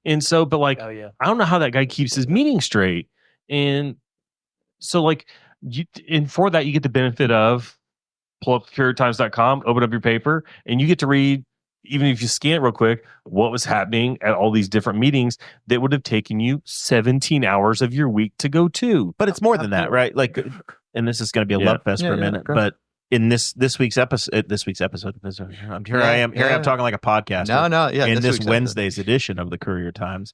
And so, but like I don't know how that guy keeps his meeting straight. And so like and for that you get the benefit of pull up CourierTimes.com, open up your paper, and you get to read, even if you scan it real quick, what was happening at all these different meetings that would have taken you 17 hours of your week to go to. But it's more than that, right? Like, and this is going to be a love fest for a minute, but in this week's episode, here I am talking like a podcaster. In this Wednesday's edition of the Courier Times,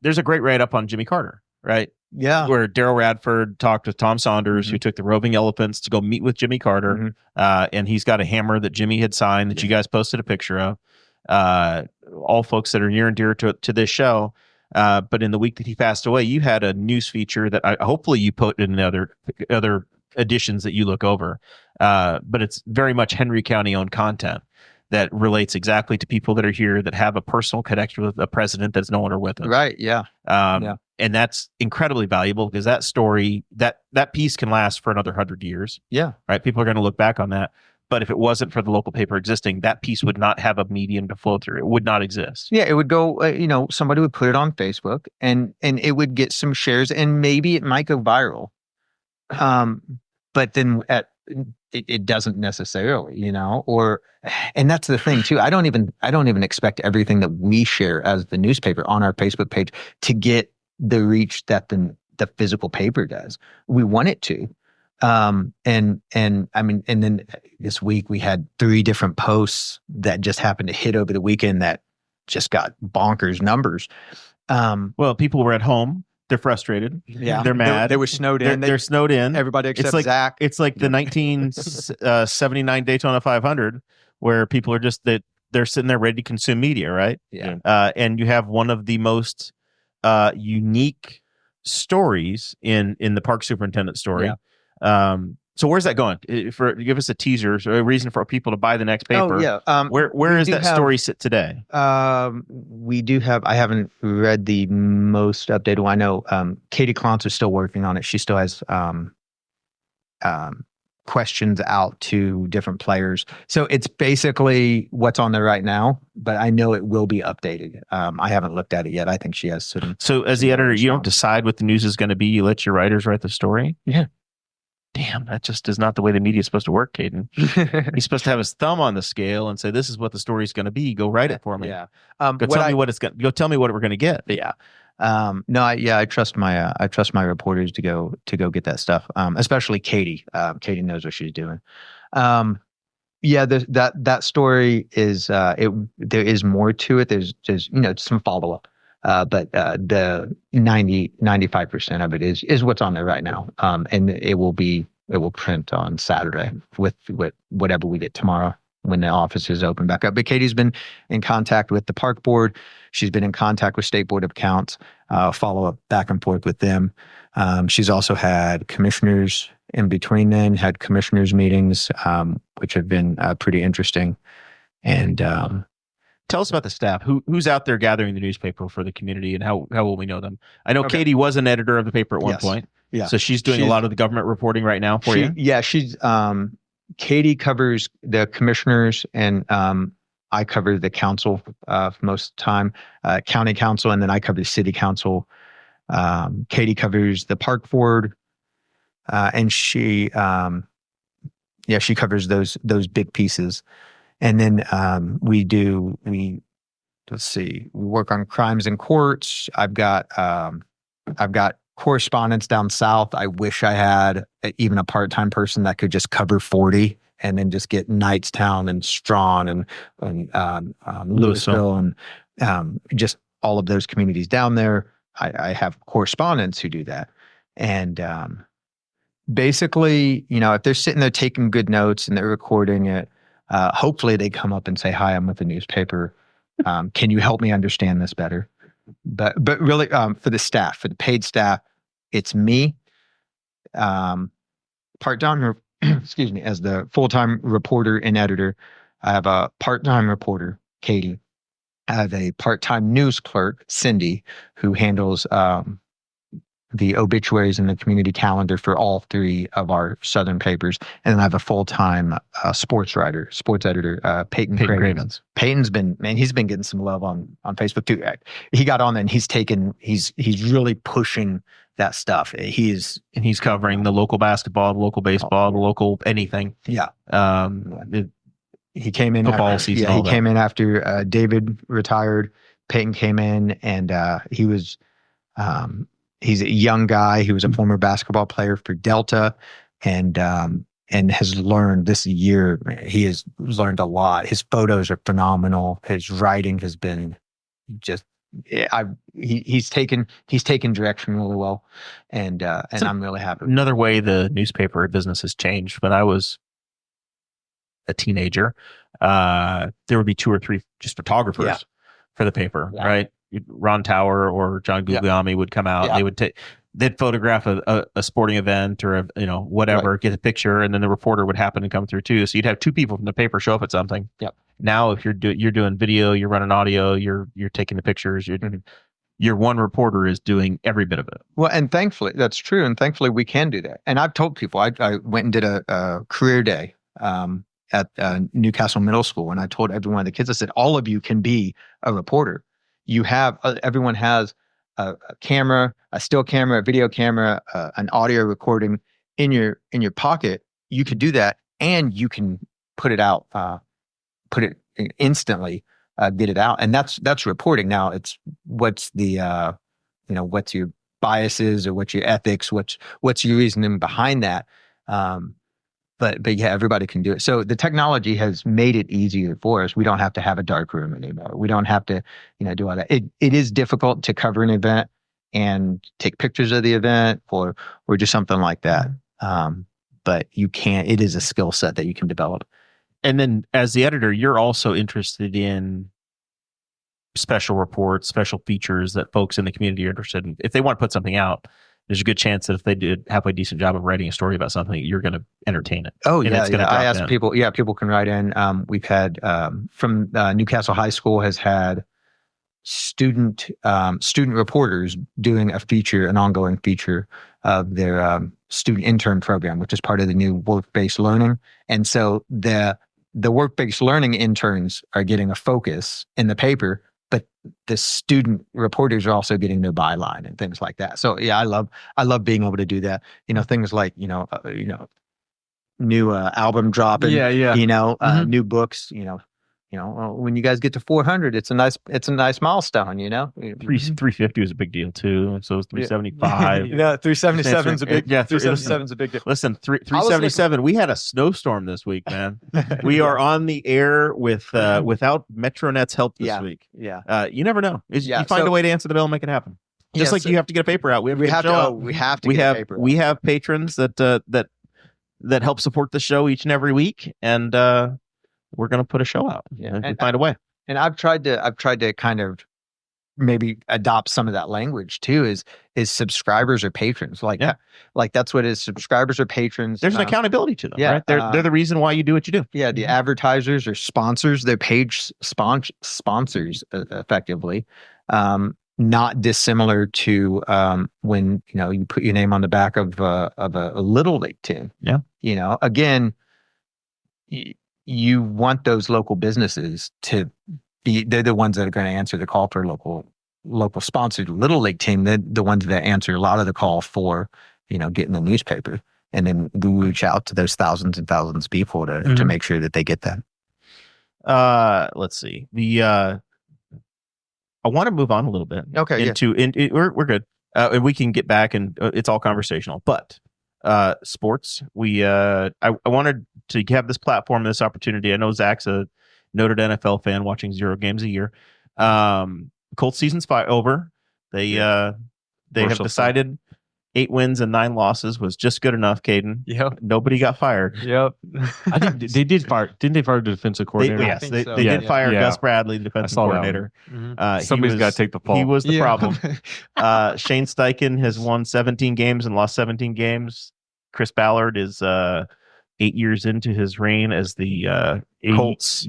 there's a great write-up on Jimmy Carter, right? Yeah. Where Daryl Radford talked with Tom Saunders, who took the roving elephants to go meet with Jimmy Carter. And he's got a hammer that Jimmy had signed that you guys posted a picture of. All folks that are near and dear to this show. But in the week that he passed away, you had a news feature that hopefully you put in the other editions that you look over. But it's very much Henry County owned content that relates exactly to people that are here that have a personal connection with a president that's no longer with us. Right. Yeah. And that's incredibly valuable because that story, that piece can last for another 100 years. Yeah. Right. People are going to look back on that. But if it wasn't for the local paper existing, that piece would not have a medium to flow through. It would not exist. Yeah, it would go, somebody would put it on Facebook and it would get some shares and maybe it might go viral. But then it doesn't necessarily, and that's the thing too. I don't even expect everything that we share as the newspaper on our Facebook page to get the reach that the physical paper does. We want it to. And then this week we had 3 different posts that just happened to hit over the weekend that just got bonkers numbers. Well, people were at home. They're frustrated. Yeah. They're mad. They were snowed in. They're snowed in. Everybody except Zach. It's like the 1979 Daytona 500 where people are just they're sitting there ready to consume media, right? Yeah. And you have one of the most unique stories in the park superintendent story. Yeah. So where's that going? Give us a teaser or a reason for people to buy the next paper. Oh, yeah. Where is that story sit today? We do have, I haven't read the most updated one. I know Katie Klontz is still working on it. She still has questions out to different players. So it's basically what's on there right now, but I know it will be updated. I haven't looked at it yet. I think she has some. So as the editor, you don't decide what the news is going to be. You let your writers write the story? Yeah. Damn, that just is not the way the media is supposed to work, Kaeden. He's supposed to have his thumb on the scale and say, "This is what the story is going to be. Go write it for me." Yeah. Go tell me what we're going to get. Yeah. I trust my reporters to go get that stuff. Especially Katie. Katie knows what she's doing. That story is there is more to it. There's some follow up. But the 95% of it is what's on there right now. And it will print on Saturday with whatever we get tomorrow when the office is open back up. But Katie's been in contact with the park board. She's been in contact with State Board of Accounts, follow up back and forth with them. She's also had commissioners in between then, had commissioners meetings, which have been pretty interesting. And Tell us about the staff. Who's out there gathering the newspaper for the community, and how will we know them? I know Katie was an editor of the paper at one point. Yeah. So she's doing a lot of the government reporting right now for you. Yeah, she's Katie covers the commissioners, and I cover the council for most of the time, county council, and then I cover the city council. Katie covers the park board, and she covers those big pieces. And then we work on crimes in courts. I've got correspondence down south. I wish I had even a part-time person that could just cover 40 and then just get Knightstown and Strawn and Louisville and just all of those communities down there. I have correspondents who do that. And basically, if they're sitting there taking good notes and they're recording it, hopefully they come up and say, "Hi, I'm with the newspaper. Can you help me understand this better?" But really, for the staff, for the paid staff, it's me, part-time, excuse me, as the full-time reporter and editor. I have a part-time reporter, Katie. I have a part-time news clerk, Cindy, who handles the obituaries and the community calendar for all three of our southern papers. And then I have a full-time sports editor, Peyton Cravens. Peyton's he's been getting some love on Facebook too. He got on there and he's really pushing that stuff. He's covering the local basketball, the local baseball, the local anything. Yeah. He came in football season. Yeah, he came in after David retired. Peyton came in, and he was he's a young guy. He was a former basketball player for Delta, and has learned this year. He has learned a lot. His photos are phenomenal. His writing has been just. He's taken direction really well, and I'm really happy. Another way the newspaper business has changed. When I was a teenager, there would be 2 or 3 just photographers for the paper, right? Ron Tower or John Guglielmi would come out. And they'd photograph a sporting event or whatever, get a picture, and then the reporter would happen to come through too. So you'd have 2 people from the paper show up at something. Yep. Now, if you're doing video, you're running audio, you're taking the pictures, your one reporter is doing every bit of it. Well, and thankfully that's true, and thankfully we can do that. And I've told people, I went and did a career day at Newcastle Middle School, and I told every one of the kids, I said, all of you can be a reporter. You have everyone has a camera, a still camera, a video camera, an audio recording in your pocket. You could do that, and you can put it out, put it instantly, get it out, and that's reporting. Now, it's what's the what's your biases or what's your ethics, what's your reasoning behind that. But yeah, everybody can do it. So the technology has made it easier for us. We don't have to have a dark room anymore. We don't have to, do all that. It is difficult to cover an event and take pictures of the event or just something like that. But you can. It is a skill set that you can develop. And then, as the editor, you're also interested in special reports, special features that folks in the community are interested in. If they want to put something out, there's a good chance that if they did halfway decent job of writing a story about something, you're going to entertain it. Oh, yeah. I ask people, people can write in. We've had, from Newcastle High School has had student reporters doing an ongoing feature of their student intern program, which is part of the new work-based learning. And so the work-based learning interns are getting a focus in the paper, but the student reporters are also getting their byline and things like that. So yeah, I love being able to do that. Things like new album dropping. New books. When you guys get to 400, it's a nice milestone. 350 was a big deal too. So it's 375. 377 is a big. Yeah, 377 is a big deal. Listen, 377. We had a snowstorm this week, man. We are on the air without Metronet's help this week. Yeah. You never know. You find a way to answer the bell and make it happen. Just like you have to get a paper out. We have to get a paper out. We have patrons that help support the show each and every week, and we're going to put a show out. Yeah, and find a way. And I've tried to kind of maybe adopt some of that language too is subscribers or patrons. Like that's what it is. Subscribers or patrons. There's an accountability to them, yeah, right? They're the reason why you do what you do. Yeah, the advertisers or sponsors, they're page sponsors effectively. Not dissimilar to when you put your name on the back of a little league team. Yeah, again, you want those local businesses to be. They're the ones that are going to answer the call for local sponsored little league team. They're the ones that answer a lot of the call for getting the newspaper, and then we reach out to those thousands and thousands of people to make sure that they get that. Let's see. I want to move on a little bit. Okay, we're good. And we can get back, and it's all conversational. But sports, I wanted to have this platform, this opportunity. I know Zach's a noted NFL fan, watching 0 games a year. Colts season's over. They have decided 8 wins and 9 losses was just good enough, Kaeden. Yep. Nobody got fired. Yep. I think they did fire. Didn't they fire the defensive coordinator? They did fire Gus Bradley, the defensive coordinator. Somebody's got to take the fall. He was the problem. Shane Steichen has won 17 games and lost 17 games. Chris Ballard is 8 years into his reign as the Colts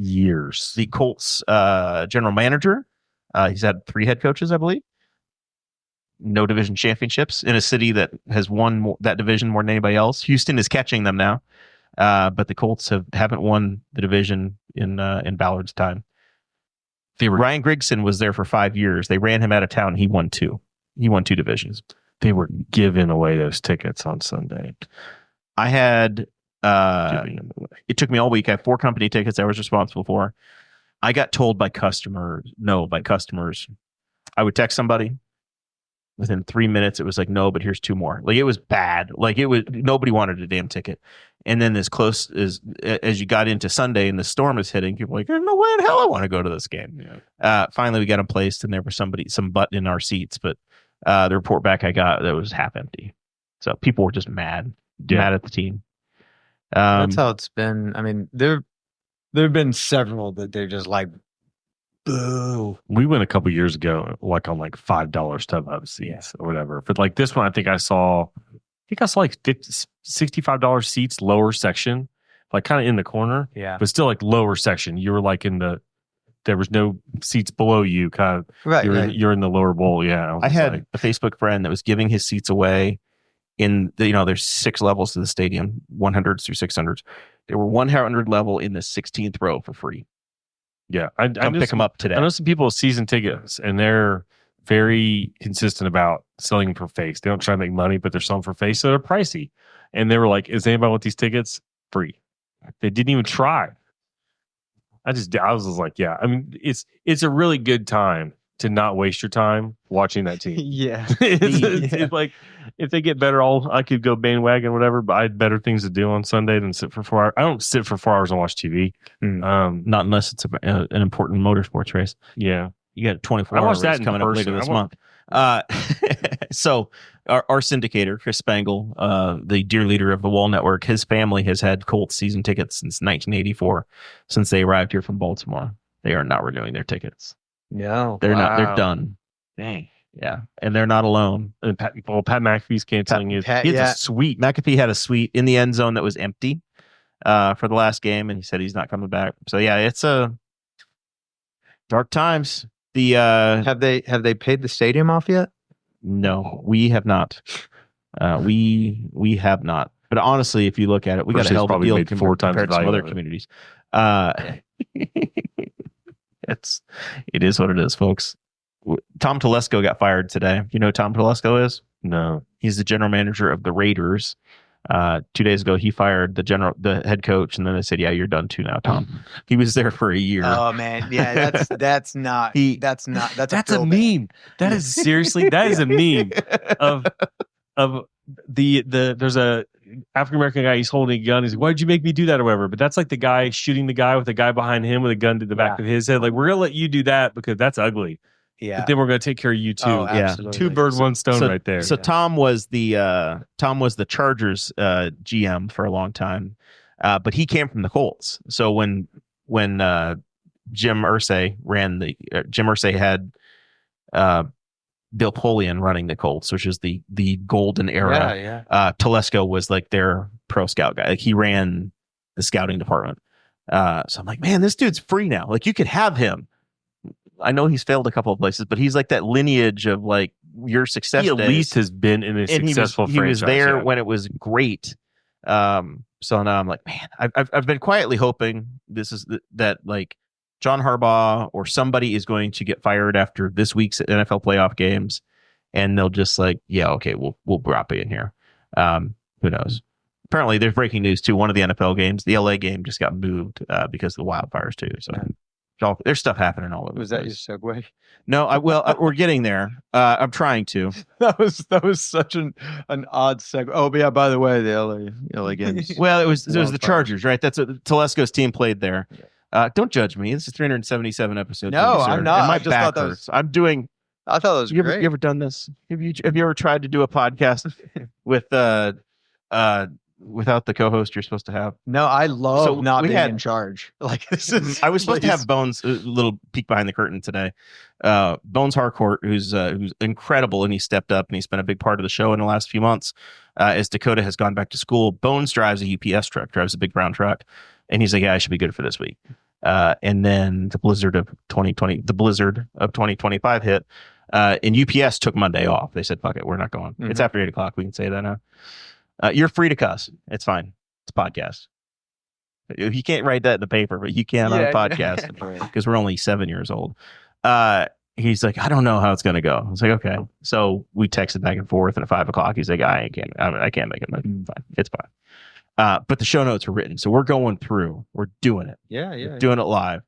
general manager. He's had 3 head coaches, I believe. No division championships in a city that has won that division more than anybody else. Houston is catching them now, but the Colts haven't won the division in Ballard's time. Ryan Grigson was there for 5 years. They ran him out of town. He won 2. He won 2 divisions. They were giving away those tickets on Sunday. I had it took me all week. I have 4 company tickets I was responsible for. I got told by customers. I would text somebody. Within 3 minutes, it was like, no, but here's 2 more. Like, it was bad. Like, nobody wanted a damn ticket. And then as close as you got into Sunday and the storm is hitting, people were like, there's no way in hell I want to go to this game. Yeah. Finally, we got them placed, and there was some butt in our seats. But the report back I got, that was half empty. So people were just mad at the team. That's how it's been. I mean, there have been several that they're just like, boo. We went a couple years ago, like on like $5 StubHub seats or whatever. But like this one, I saw like $65 seats, lower section, like kind of in the corner. Yeah. But still like lower section. You were like there was no seats below you. Kind of. Right. You're in the lower bowl. Yeah. I had a Facebook friend that was giving his seats away there's 6 levels to the stadium, 100s through 600s. There were 100 level in the 16th row for free. Yeah, I pick them up today. I know some people with season tickets, and they're very consistent about selling them for face. They don't try to make money, but they're selling for face, so they're pricey. And they were like, "Is anybody want these tickets? Free." They didn't even try. I was just like, "Yeah." I mean, it's a really good time to not waste your time watching that team. Yeah, it's like if they get better, I could go bandwagon or whatever. But I had better things to do on Sunday than sit for 4 hours. I don't sit for 4 hours and watch TV. Not unless it's an important motorsports race. Yeah, you got a 24 hour race coming up later this month. So our syndicator, Chris Spangle, the dear leader of the Wall Network, his family has had Colts season tickets since 1984, since they arrived here from Baltimore. They are not renewing their tickets. No, they're not. They're done. Dang. Yeah, and they're not alone. And Pat McAfee's canceling his. He had a suite. McAfee had a suite in the end zone that was empty for the last game, and he said he's not coming back. So yeah, it's a dark times. The have they paid the stadium off yet? No, we have not. We have not. But honestly, if you look at it, we got a hell of a deal compared to some other communities. It is what it is, folks. Tom Telesco got fired today. You know who Tom Telesco is? No. He's the general manager of the Raiders. 2 days ago, he fired the head coach, and then they said, "Yeah, you're done too now, Tom." He was there for a year. Oh man, yeah, that's not that's a meme. That is seriously a meme of there's a African American guy. He's holding a gun. He's like, "Why did you make me do that?" or whatever. But that's like the guy shooting the guy with the guy behind him with a gun to the back of his head. Like, we're gonna let you do that because that's ugly. Yeah. But then we're gonna take care of you too. Oh, absolutely. 2 birds, 1 stone right there. So Tom was the Chargers GM for a long time, but he came from the Colts. So when Jim Irsay ran Jim Irsay had Bill Polian running the Colts, which is the golden era. Telesco was like their pro scout guy. Like he ran the scouting department. So I'm like, man, this dude's free now. Like you could have him. I know he's failed a couple of places, but he's like that lineage of like your success. He at days. least has been in a successful franchise. He was there when it was great. So now I'm like, man, I've been quietly hoping this is that like John Harbaugh or somebody is going to get fired after this week's NFL playoff games, and they'll just like, yeah, okay, we'll drop it in here. Who knows? Apparently, there's breaking news too. One of the NFL games, the LA game, just got moved because of the wildfires too. So there's stuff happening all over. Was that your segue? No, we're getting there. I'm trying to. That was such an odd segue. Oh, but yeah. By the way, the LA games. Well, it was the Chargers, right? That's what Telesco's team played there. Don't judge me. This is 377 episodes. No, I'm not. And my I just back thought that hurts. I'm doing. I thought that was great. You ever done this? Have you ever tried to do a podcast with without the co-host you're supposed to have? No, I love not being in in charge. Like this is. I was supposed to have Bones, a little peek behind the curtain today. Bones Harcourt, who's incredible, and he stepped up and he spent a big part of the show in the last few months. As Dakota has gone back to school, Bones drives a UPS truck, drives a big brown truck, and he's like, "Yeah, I should be good for this week." And then the blizzard of 2025 hit, and UPS took Monday off. They said, "Fuck it, we're not going." It's after 8:00. We can say that now. You're free to cuss. It's fine. It's a podcast. You can't write that in the paper, but you can on a podcast because we're only 7 years old. He's like, I don't know how it's going to go. I was like, okay. So we texted back and forth, and at 5:00, he's like, I can't make it. Fine. It's fine. But the show notes are written. So we're going through. We're doing it. Yeah. Doing it live.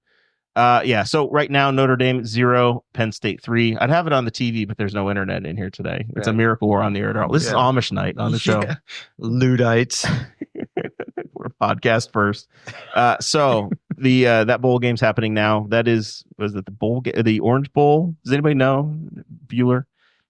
So right now, Notre Dame 0, Penn State 3. I'd have it on the TV, but there's no internet in here today. It's a miracle we're on the air at all. This is Amish night on the show. Luddites. We're podcast first. So the that bowl game's happening now. That was it the Orange Bowl? Does anybody know? Bueller?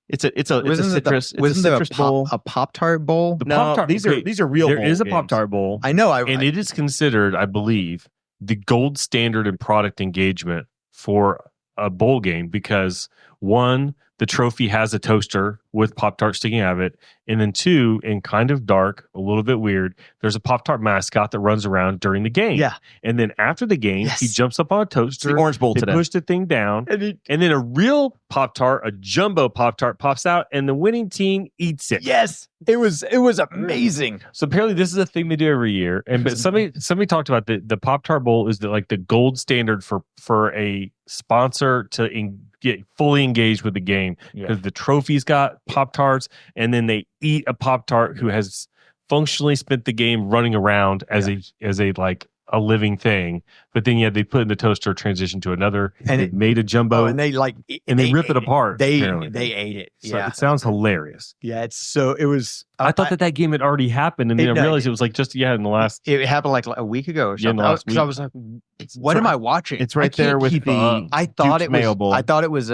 It's a citrus. Wasn't there a Pop-Tart bowl? No, these are real. There is a games. Pop-Tart bowl. I know. And it is considered, I believe, the gold standard in product engagement for a bowl game because one, the trophy has a toaster with Pop-Tart sticking out of it. And then two, and kind of dark, a little bit weird, there's a Pop-Tart mascot that runs around during the game. Yeah. And then after the game, he jumps up on a toaster. It's the Orange Bowl they today. push the thing down. And then a real Pop-Tart, a jumbo Pop-Tart pops out and the winning team eats it. Yes. It was amazing. So apparently this is a thing they do every year. But somebody talked about the Pop-Tart Bowl is the gold standard for a sponsor to get fully engaged with the game because the trophy's got Pop-Tarts and then they eat a Pop-Tart who has functionally spent the game running around as a living thing, but then they put in the toaster, transition to another, and it made a jumbo, and they rip it apart. They ate it. So it sounds hilarious. Yeah, it was. I thought that game had already happened, and then I realized it was like just in the last. It happened like a week ago or something. I was like, "What am I watching?" It's right there with the. I thought Duke's Mayo Bowl. I thought it was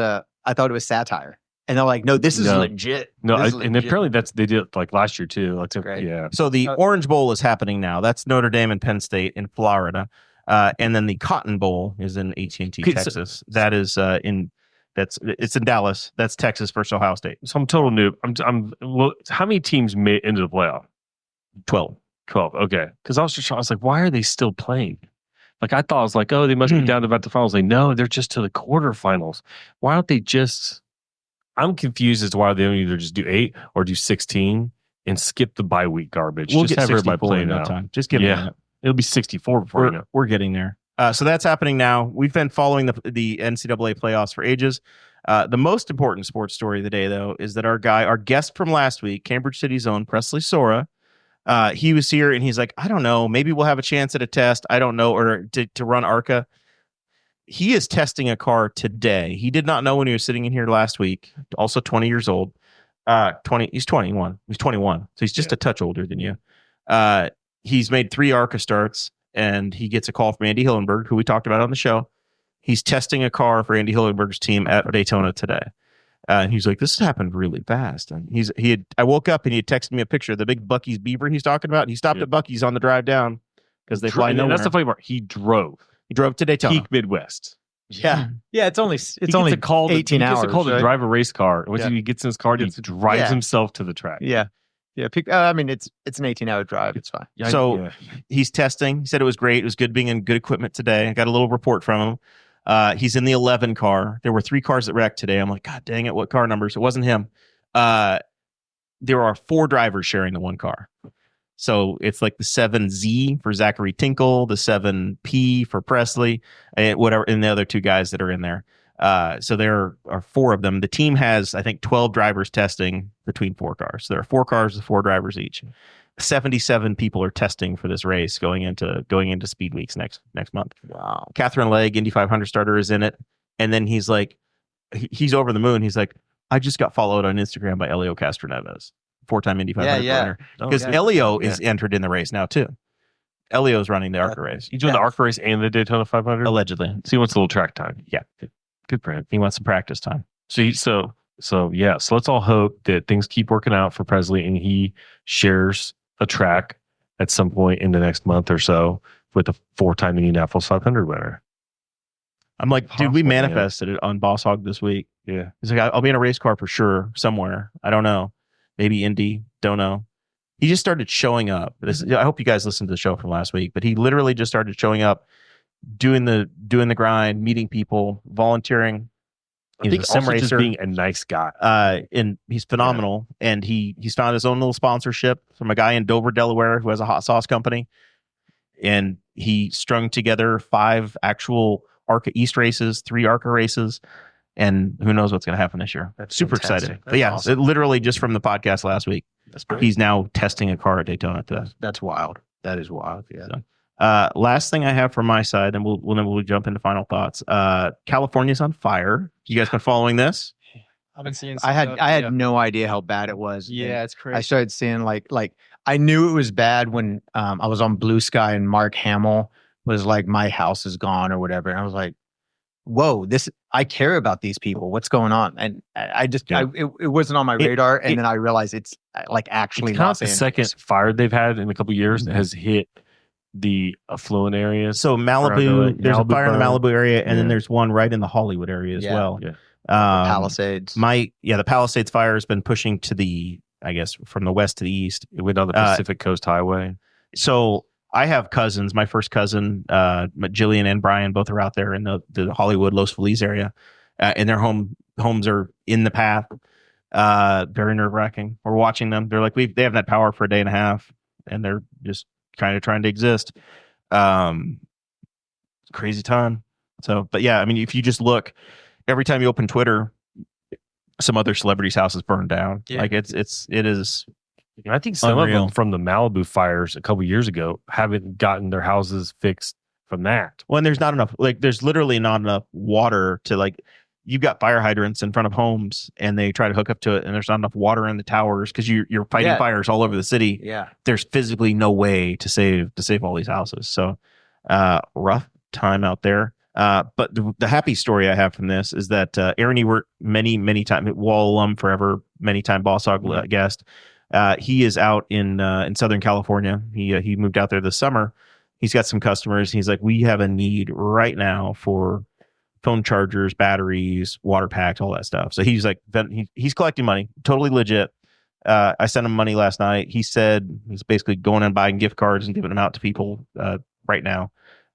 satire. And they're like, no, this is legit. No, and apparently they did it like last year too. Yeah. So the Orange Bowl is happening now. That's Notre Dame and Penn State in Florida, and then the Cotton Bowl is in AT&T, Texas. That is it's in Dallas. That's Texas versus Ohio State. So I'm total noob. Well, how many teams made into the playoff? 12. Okay. Because I was like, why are they still playing? Like I thought, I was like, oh, they must be down about the finals. Like, no, they're just to the quarterfinals. Why don't they just? I'm confused as to why they don't either just do 8 or do 16 and skip the bye week garbage. We'll just get have everybody 64 play in now. that time. Just give it. It'll be 64 before you know. We're getting there. So that's happening now. We've been following the NCAA playoffs for ages. The most important sports story of the day, though, is that our guest from last week, Cambridge City's own Presley Sora, he was here and he's like, I don't know, maybe we'll have a chance at a test. I don't know, or to run ARCA. He is testing a car today. He did not know when he was sitting in here last week. Also 20 years old. He's 21. He's 21. So he's just a touch older than you. He's made 3 ARCA starts, and he gets a call from Andy Hillenberg, who we talked about on the show. He's testing a car for Andy Hillenberg's team at Daytona today. And he's like, this happened really fast. And I woke up and he had texted me a picture of the big Buc-ee's Beaver he's talking about. And he stopped at Buc-ee's on the drive down because they fly nowhere. That's the funny part. He drove to Daytona. Peak Midwest. Yeah. Yeah. It's only He gets a call to, 18 he gets hours. a call to right? drive a race car. Once Yeah. he gets in his car, he drives Yeah. himself to the track. Yeah. Yeah. I mean, it's an 18-hour drive. It's fine. Yeah, So yeah. he's testing. He said it was great. It was good being in good equipment today. I got a little report from him. He's in the 11 car. There were 3 cars that wrecked today. I'm like, God dang it, what car numbers? It wasn't him. There are 4 drivers sharing the one car. So it's like the 7Z for Zachary Tinkle, the 7P for Presley, and whatever, and the other 2 guys that are in there. So there are 4 of them. The team has, I think, 12 drivers testing between 4 cars. So there are 4 cars with 4 drivers each. 77 people are testing for this race going into Speed Weeks next month. Wow. Catherine Legg, Indy 500 starter, is in it. And then he's like, he's over the moon. He's like, I just got followed on Instagram by Elio Castroneves, 4-time Indy 500 winner. Because Elio is entered in the race now too. Elio's running the ARCA race. He's doing the ARCA race and the Daytona 500? Allegedly. So he wants a little track time. Yeah. Good for him. He wants some practice time. So let's all hope that things keep working out for Presley and he shares a track at some point in the next month or so with a 4-time Indianapolis 500 winner. I'm like, dude, we Possible, man. manifested it on Boss Hog this week. Yeah. He's like, I'll be in a race car for sure somewhere. I don't know. Maybe Indy. Don't know. He just started showing up. I hope you guys listened to the show from last week, but he literally just started showing up, doing the grind, meeting people, volunteering. I think also just being a nice guy. And he's phenomenal. Yeah. And he's found his own little sponsorship from a guy in Dover, Delaware, who has a hot sauce company. And he strung together 5 actual ARCA East races, 3 ARCA races, and who knows what's going to happen this year. That's super fantastic. excited. But yeah, awesome. it literally just from the podcast last week, he's now testing a car at Daytona today. That's wild. That is wild. Yeah. So, last thing I have from my side, and we'll jump into final thoughts. California's on fire. You guys been following this? I've been seeing. I had no idea how bad it was. Yeah, it's crazy. I started seeing like I knew it was bad when I was on Blue Sky and Mark Hamill was like, my house is gone or whatever. And I was like, whoa, I care about these people. What's going on? And I just, it wasn't on my radar. And then I realized it's like actually it's kind Los of the Angeles. second fire they've had in a couple of years that has hit the affluent areas. So Malibu, there's a fire in the Malibu area, and then there's one right in the Hollywood area as well. Yeah. Palisades. The Palisades fire has been pushing to the, I guess, from the west to the east. It went on the Pacific Coast Highway. So I have cousins. My first cousin, Jillian and Brian, both are out there in the Hollywood, Los Feliz area, and their homes are in the path. Very nerve wracking. We're watching them. They're like, they haven't had power for a day and a half, and they're just kind of trying to exist. Crazy time. So, but yeah, I mean, if you just look, every time you open Twitter, some other celebrity's house is burned down. Yeah. Like it is. I think some Unreal. of them from the Malibu fires a couple years ago haven't gotten their houses fixed from that. When there's not enough, like there's literally not enough water to like, you've got fire hydrants in front of homes and they try to hook up to it and there's not enough water in the towers because you're fighting fires all over the city. Yeah. There's physically no way to save all these houses. So rough time out there. But the happy story I have from this is that Aaron Ewert, many time Wall alum forever, many time Boss Hog guest. He is out in Southern California. He moved out there this summer. He's got some customers. He's like, we have a need right now for phone chargers, batteries, water packs, all that stuff. So he's like, he's collecting money, totally legit. I sent him money last night. He said he's basically going and buying gift cards and giving them out to people right now.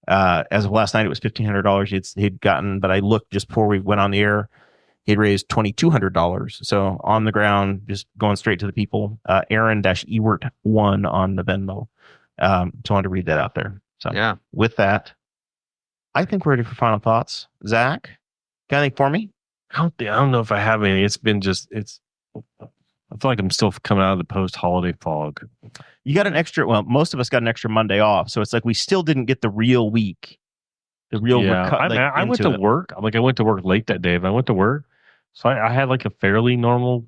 As of last night, it was $1,500 he'd gotten, but I looked just before we went on the air. He'd raised $2,200. So on the ground, just going straight to the people. Aaron-Ewert1 on the Venmo. So I wanted to read that out there. So Yeah. with that, I think we're ready for final thoughts. Zach, got anything for me? I don't know if I have any. It's been just, I feel like I'm still coming out of the post-holiday fog. You got an extra, well, most of us got an extra Monday off. So it's like we still didn't get the real week. The real I went to work. I went to work late that day, but I went to work. So I had like a fairly normal,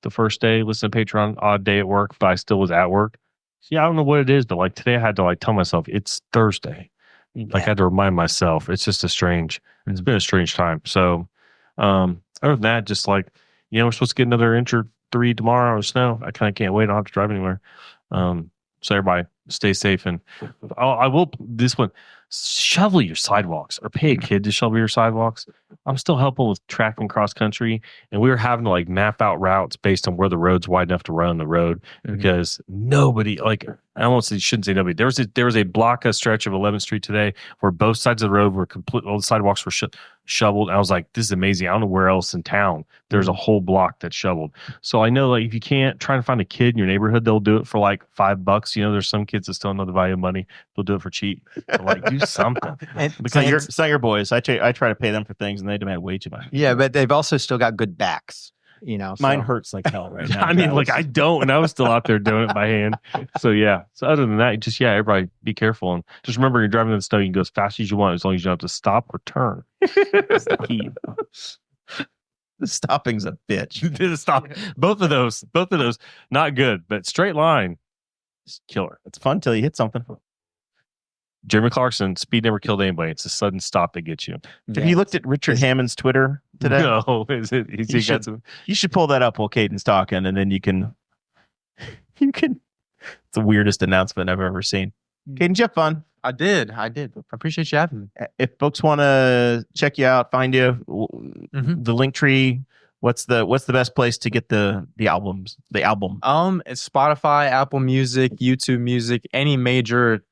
the first day, listen to Patreon, odd day at work, but I still was at work. So yeah, I don't know what it is, but like today I had to like tell myself it's Thursday. Like I had to remind myself. It's just it's been a strange time. So other than that, just like, we're supposed to get another inch or 3 tomorrow or snow. I kind of can't wait. I don't have to drive anywhere. So everybody stay safe. And I will, this one. shovel your sidewalks or pay a kid to shovel your sidewalks. I'm still helping with track and cross country, and we were having to like map out routes based on where the road's wide enough to run on the road because nobody, like, I won't say, shouldn't say nobody. There was a block, a stretch of 11th Street today where both sides of the road were complete, all the sidewalks were shoveled. And I was like, this is amazing. I don't know where else in town there's a whole block that's shoveled. So I know, like, if you can't try to find a kid in your neighborhood, they'll do it for like $5. You know, there's some kids that still know the value of money. They'll do it for cheap. But, like, do something. It's not your boys. I try to pay them for things and they demand way too much. Yeah, but they've also still got good backs. You know, mine hurts like hell right now. I mean, like, I don't, and I was still out there doing it by hand. So yeah. So other than that, just everybody be careful and just remember, you're driving in the snow. You can go as fast as you want, as long as you don't have to stop or turn. That's the key. The stopping's a bitch. Stop. Both of those, not good. But straight line, killer. It's fun till you hit something. Jeremy Clarkson, speed never killed anybody. It's a sudden stop that gets you. Have you looked at Richard Hammond's Twitter today? No, is it? You should pull that up while Caden's talking, and then you can. It's the weirdest announcement I've ever seen. Caden, did you have fun? I did. I appreciate you having me. If folks want to check you out, find you, the link tree. What's the best place to get the album? It's Spotify, Apple Music, YouTube Music, any major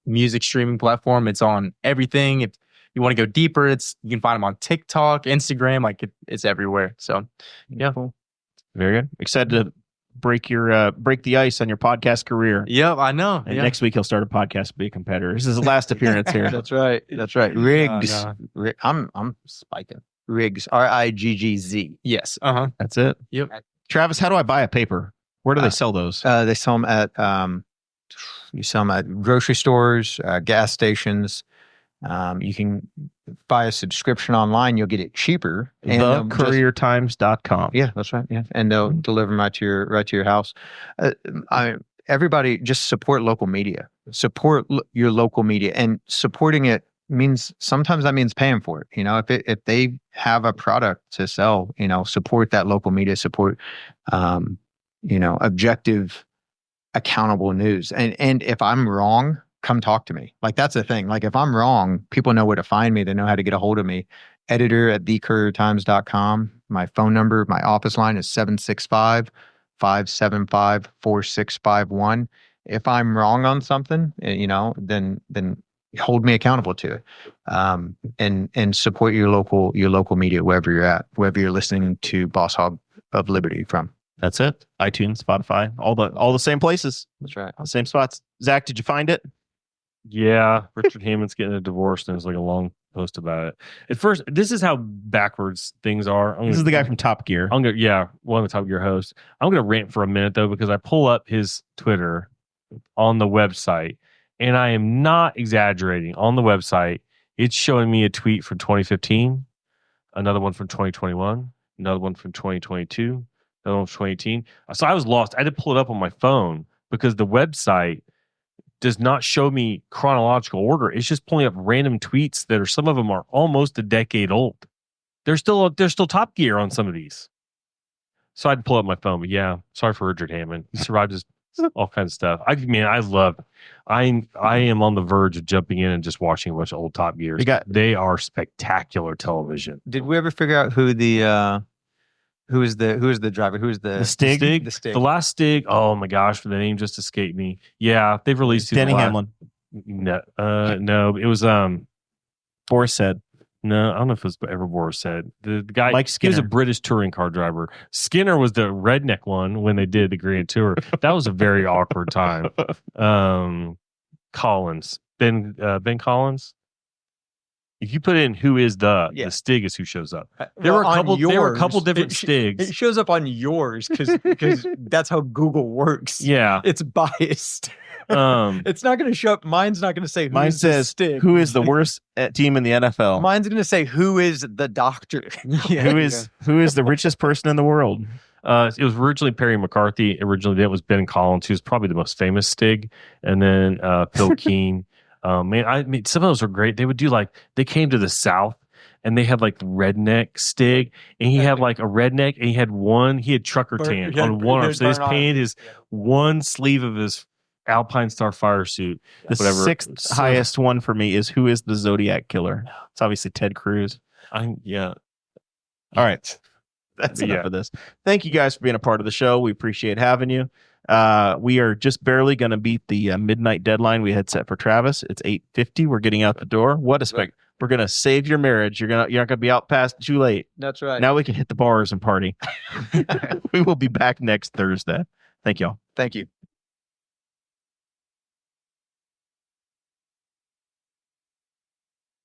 music streaming platform. It's on everything. If you want to go deeper, you can find them on TikTok, Instagram, like it's everywhere. So yeah, cool. Very good. Excited to break the ice on your podcast career. Yep, I know. And next week he'll start a podcast, be a competitor. This is his last appearance here. That's right. RIGGz. I'm spiking. RIGGz. RIGGZ. Yes. That's it. Yep. Travis, how do I buy a paper? Where do they sell those? They sell them at you sell them at grocery stores, gas stations. You can buy a subscription online. You'll get it cheaper. And CourierTimes.com. Yeah, that's right. Yeah, and they'll deliver them right to your house. Everybody just support local media. Support your local media, and supporting it sometimes that means paying for it. You know, if they have a product to sell, you know, support that local media. Support, objective, accountable news. And if I'm wrong, come talk to me. Like, that's the thing. Like, if I'm wrong, people know where to find me. They know how to get a hold of me. Editor at thecouriertimes.com. My phone number, my office line is 765-575-4651. If I'm wrong on something, then hold me accountable to it. And support your local media wherever you're at, wherever you're listening to Boss Hog of Liberty from. That's it. iTunes, Spotify, all the same places. That's right. All the same spots. Zach, did you find it? Yeah, Richard Hammond's getting a divorce, and there's like a long post about it. At first, this is how backwards things are. This is the guy from Top Gear. One of the Top Gear hosts. I'm going to rant for a minute, though, because I pull up his Twitter on the website, and I am not exaggerating. On the website, it's showing me a tweet from 2015, another one from 2021, another one from 2022, another one from 2018. So I was lost. I had to pull it up on my phone because the website does not show me chronological order. It's just pulling up random tweets that some of them are almost a decade old. There's still Top Gear on some of these. So I had to pull up my phone. But yeah, sorry for Richard Hammond. He survived all kinds of stuff. I am on the verge of jumping in and just watching a bunch of old Top Gears. They are spectacular television. Did we ever figure out who is the driver? Who's the Stig? The Stig. The last Stig. Oh my gosh, the name just escaped me. Yeah, they've released Denny Hamlin. No, it was Boris said. No, I don't know if it was ever Boris said. The guy, Mike he was Skinner. a British touring car driver. Skinner was the redneck one when they did the Grand Tour. That was a very awkward time. Collins, Ben Collins. If you put in who is the Stig is who shows up. There were a couple different Stigs. It shows up on yours because that's how Google works. Yeah, it's biased. It's not going to show up. Mine's not going to say who Mine is says Stig. who is the worst team in the NFL. Mine's going to say who is the doctor. Who is the richest person in the world. It was originally Perry McCarthy. Originally, that was Ben Collins, who's probably the most famous Stig, and then Phil Keane. Some of those were great. They would do they came to the South and they had redneck Stig, and he had a redneck, and he had trucker tan on one arm. So he just painted his one sleeve of his Alpine Star fire suit. The Whatever. sixth highest one for me is who is the Zodiac Killer? It's obviously Ted Cruz. Yeah. All right. That's enough of this. Thank you guys for being a part of the show. We appreciate having you. We are just barely going to beat the midnight deadline we had set for Travis. It's 8:50. We're getting out the door. What a spec! We're going to save your marriage. You're not going to be out past too late. That's right. Now we can hit the bars and party. We will be back next Thursday. Thank y'all. Thank you.